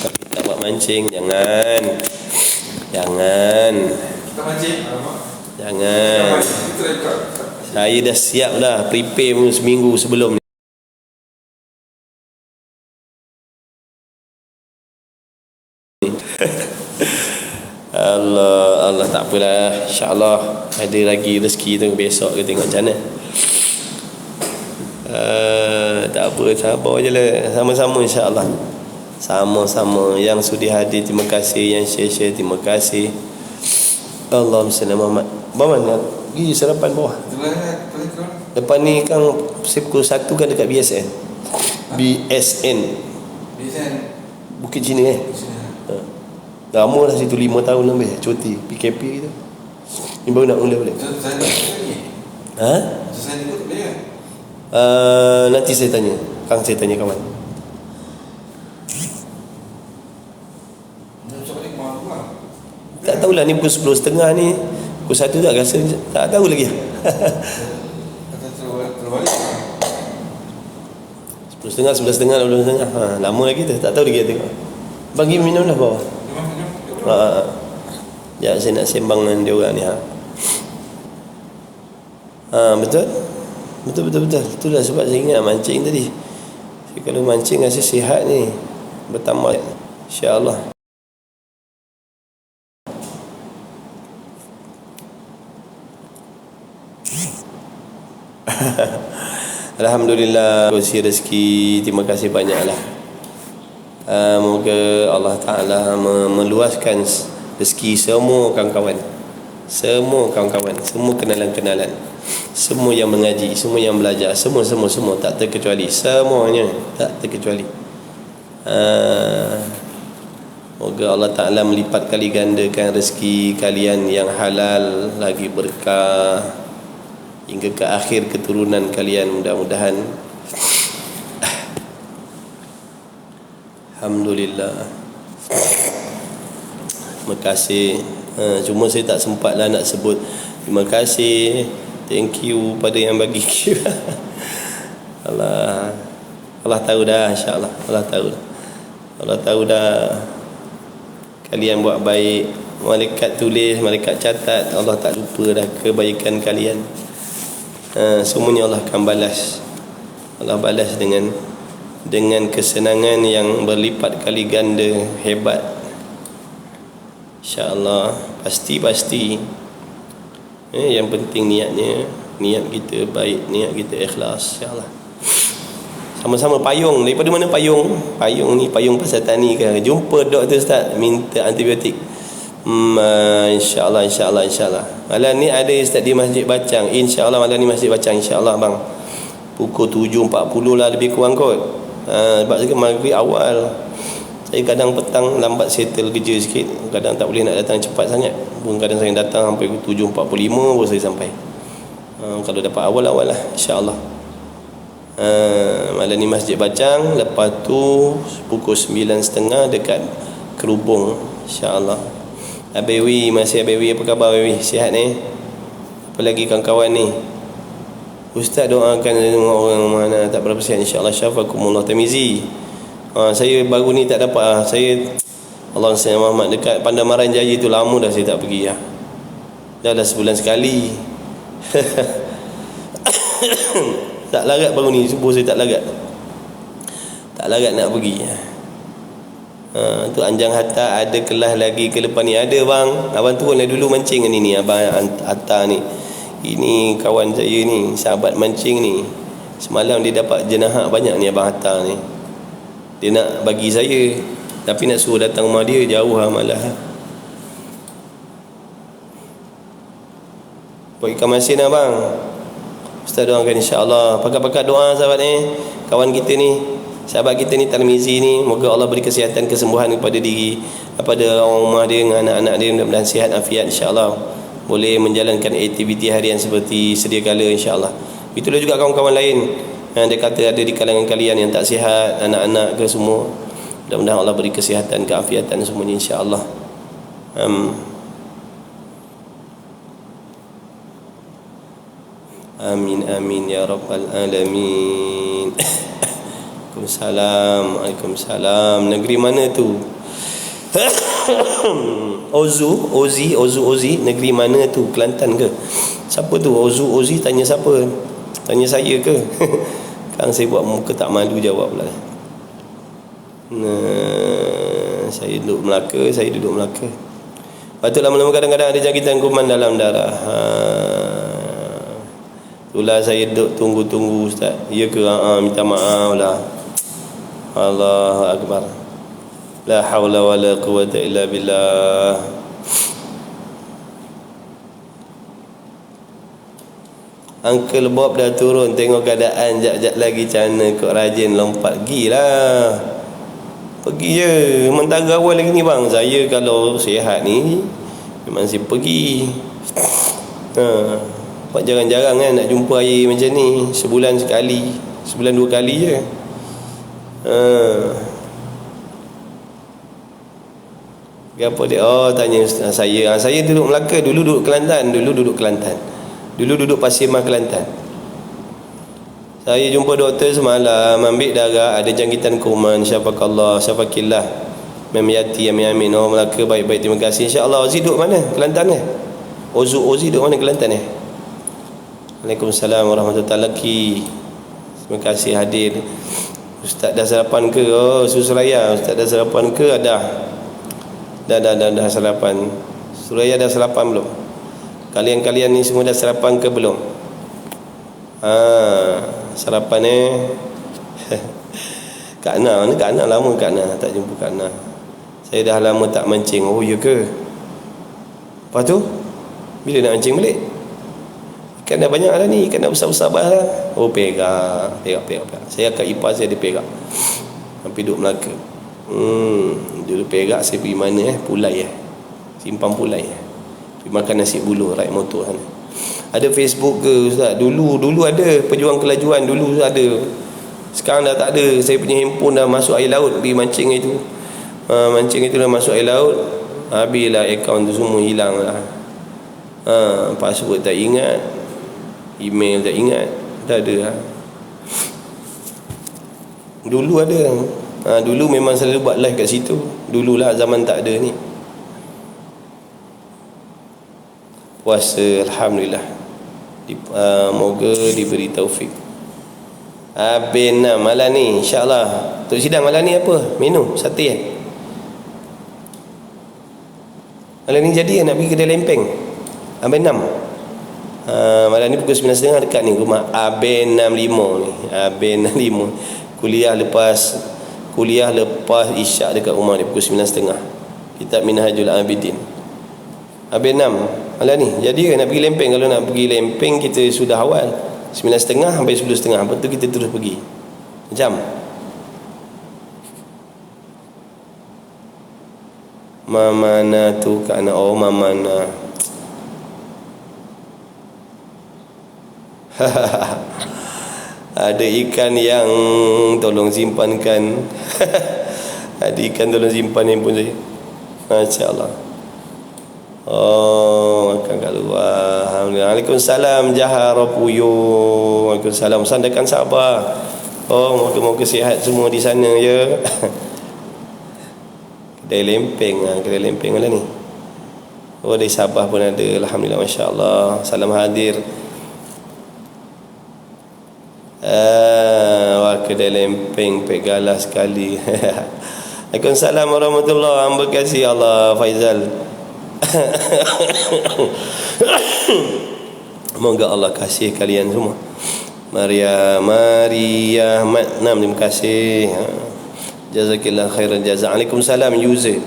kita buat mancing jangan. Kita mancing. Jangan. Saya dah siap dah, prepare seminggu sebelum ni. Allah tak apalah, insya-Allah ada lagi rezeki tu besok kita tengok macam mana. Tak apa, sabar je lah, sama-sama insya-Allah. Sama-sama yang sudi hadir terima kasih, yang share terima kasih. Allahumma salli Muhammad. Baman nak pergi sarapan bawah. Depan ni kan pukul 1 kan dekat BSN. BSN Bukit Cina lama dah situ 5 tahun lebih cuti PKP gitu. Ni baru nak mula balik. Nanti saya tanya. Saya tanya kawan. Tak tahulah ni pukul 10.30 ni. Pukul 1 tak rasa. Tak tahu lagi. 10.30, 11.30, 12.30. Lama lagi tu. Tak tahu lagi tengok. Bagi minum dah bawah. Ya saya nak sembang dengan dia orang ni. Betul. Itulah sebab saya ingat mancing tadi. Kalau mancing rasa sihat ni bertambah insya-Allah. Alhamdulillah kursi rezeki, terima kasih banyaklah. Moga Allah Ta'ala meluaskan rezeki semua kawan-kawan, semua kenalan-kenalan, semua yang mengaji, semua yang belajar, semua tak terkecuali, semuanya tak terkecuali. Moga Allah Ta'ala melipat kali gandakan rezeki kalian yang halal lagi berkah hingga ke akhir keturunan kalian, mudah-mudahan. Alhamdulillah. Terima kasih. Cuma saya tak sempat lah nak sebut terima kasih, thank you pada yang bagi. Allah tahu dah, insya-Allah. Allah tahu dah kalian buat baik. Malaikat tulis, malaikat catat. Allah tak lupa dah kebaikan kalian. Semuanya Allah akan balas. Allah balas dengan kesenangan yang berlipat kali ganda, hebat. InsyaAllah. Pasti. Yang penting niatnya. Niat kita baik, niat kita ikhlas, InsyaAllah. Sama-sama payung. Daripada mana payung? Payung ni payung pasal tani ke? Jumpa doktor Ustaz, minta antibiotik. InsyaAllah. Malam ni ada Ustaz di Masjid Bacang. InsyaAllah malam ni Masjid Bacang, InsyaAllah bang. Pukul 7.40 lah lebih kurang kot. Sebab saya maghrib awal. Saya kadang petang lambat settle kerja sikit. Kadang tak boleh nak datang cepat sangat. Kadang saya datang sampai 7.45 baru saya sampai. Kalau dapat awal-awal lah, insyaAllah. Malam ni Masjid Bacang. Lepas tu pukul 9.30 dekat Kerubung, insyaAllah. Abewi, masih Abewi, apa khabar Abewi? Sihat ni? Apa lagi kawan-kawan ni? Ustaz doakan orang mana tak berapa sihat, insya-Allah. Syafakumullah Tamizi. Saya baru ni tak dapat saya Allah SWT Muhammad dekat Pandamaran Jaya tu lama dah saya tak pergi . Dah sebulan sekali. Tak larat baru ni subuh saya tak larat nak pergi. Tu Anjang Hatta ada kelas lagi ke lepas ni? Ada bang. Abang turun lah dulu mancing ni Abang Hatta ni. Ini kawan saya ni, sahabat mancing ni. Semalam dia dapat jenahak banyak ni Abang Hatta ni. Dia nak bagi saya. Tapi nak suruh datang rumah dia jauh lah malah. Buat ikan masin lah bang. Ustaz doakan insya-Allah. Pakat-pakat doa sahabat ni. Kawan kita ni, sahabat kita ni Tarmizi ni, moga Allah beri kesihatan, kesembuhan kepada diri, kepada orang rumah dia dengan anak-anak dia, mudah-mudahan sihat afiat insya-Allah. Boleh menjalankan aktiviti harian seperti sedia kala insya-Allah. Itulah juga kawan-kawan lain yang dia kata ada di kalangan kalian yang tak sihat, anak-anak ke semua. Mudah-mudahan Allah beri kesihatan, keafiatan semuanya insya-Allah. Amin amin ya rabbal alamin. Waalaikumsalam. Negeri mana tu? Ozi, negeri mana tu? Kelantan ke? Siapa tu? Ozi tanya siapa? Tanya saya ke? Kan saya buat muka tak malu jawab pula. Saya duduk Melaka. Patut lama-lama kadang-kadang ada jangkitan kuman dalam darah. Itulah saya duduk tunggu Ustaz. Ya ke? Minta maaf lah. Allahu Akbar. La hawla wa la quwwata illa billah. Uncle Bob dah turun, tengok keadaan jap-jap lagi macam mana, kok rajin lompat. Pergi je. Mentara awal lagi ni bang. Saya kalau sihat ni memang saya pergi. Jarang-jarang kan nak jumpa air macam ni. Sebulan sekali, sebulan 2 kali je. Apa dia? Tanya saya. Saya duduk Melaka, dulu duduk Kelantan. Dulu duduk Pasir Mas Kelantan. Saya jumpa doktor semalam, ambil darah, ada jangkitan kuman. Syafakallah, syafakillah. Memyati, amin. Melaka baik-baik, terima kasih. InsyaAllah. Ozi duduk mana? Kelantan Ozi duduk mana? Kelantan Waalaikumsalam warahmatullahi wabarakatuh. Terima kasih hadir. Ustaz dah sarapan ke? Suraya. Ustaz dah sarapan ke? Dah sarapan. Suraya dah sarapan belum? Kalian ni semua dah sarapan ke belum? Sarapan Kak Ana lama Kak Ana tak jumpa Kak Ana. Saya dah lama tak mancing. Oh ya ke? Lepas tu bila nak mancing balik? Ikan dah banyak dah ni, ikan dah besar-besar lah. Oh perak. Saya kat ipar saya ada perak. Sampai duduk Melaka. Dulu perak saya pergi mana Pulai Simpang Pulai. Pergi makan nasi buluh raik motor sana. Ada Facebook ke Ustaz? Dulu ada pejuang kelajuan, dulu ada. Sekarang dah tak ada. Saya punya handphone dah masuk air laut pergi mancing itu. Mancing itu dah masuk air laut. Habislah akaun tu semua hilang lah. Password tak ingat, email tak ingat, tak ada lah. Dulu ada. Dulu memang selalu buat live kat situ. Dululah zaman tak ada ni. Puasa alhamdulillah. Moga diberi taufik. Abin malam ni insya-Allah. Tok sidang malam ni apa? Menu sate Malam ni jadi nak pergi kedai lempeng. Abin 6. Malam ni pukul 9.30 dekat ni rumah Abin 65 ni. Abin 65. Kuliah lepas isyak dekat rumah dia pukul 9.30. Kitab Minhajul Abidin. Abin 6 malam ni. Jadi nak pergi lempeng. Kalau nak pergi lempeng kita sudah awal 9.30 sampai 10.30. Lepas tu kita terus pergi jam. Mamana tu kat anak. Oh Mamana. Ada ikan yang tolong simpankan. Ada ikan tolong simpan yang pun saya. Masya-Allah. Makan kat luar. Alhamdulillah. Waalaikumsalam Jahara Puyo. Waalaikumsalam. Sandakan sabar. Moga-moga sihat semua di sana ya. Kedai lempeng mana ni? Dari Sabah pun ada. Alhamdulillah, masya-Allah. Salam hadir. Kedai lempeng pegala sekali. Waalaikumsalam warahmatullahi wabarakatuh. Kasih Allah Faizal. Moga Allah kasih kalian semua. Maria Mat 6, terima kasih. Jazakillah khairan jazak. Waalaikumsalam user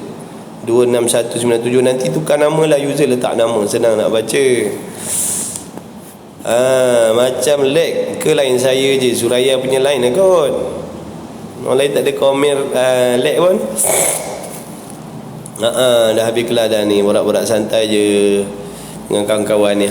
26197. Nanti tukar nama lah user, letak nama, senang nak baca. Macam lag ke lain saya je? Suraya punya line lah kot. Orang lain tak ada komen lag pun. Dah habis kelas dah ni, borak-borak santai je dengan kawan-kawan ni.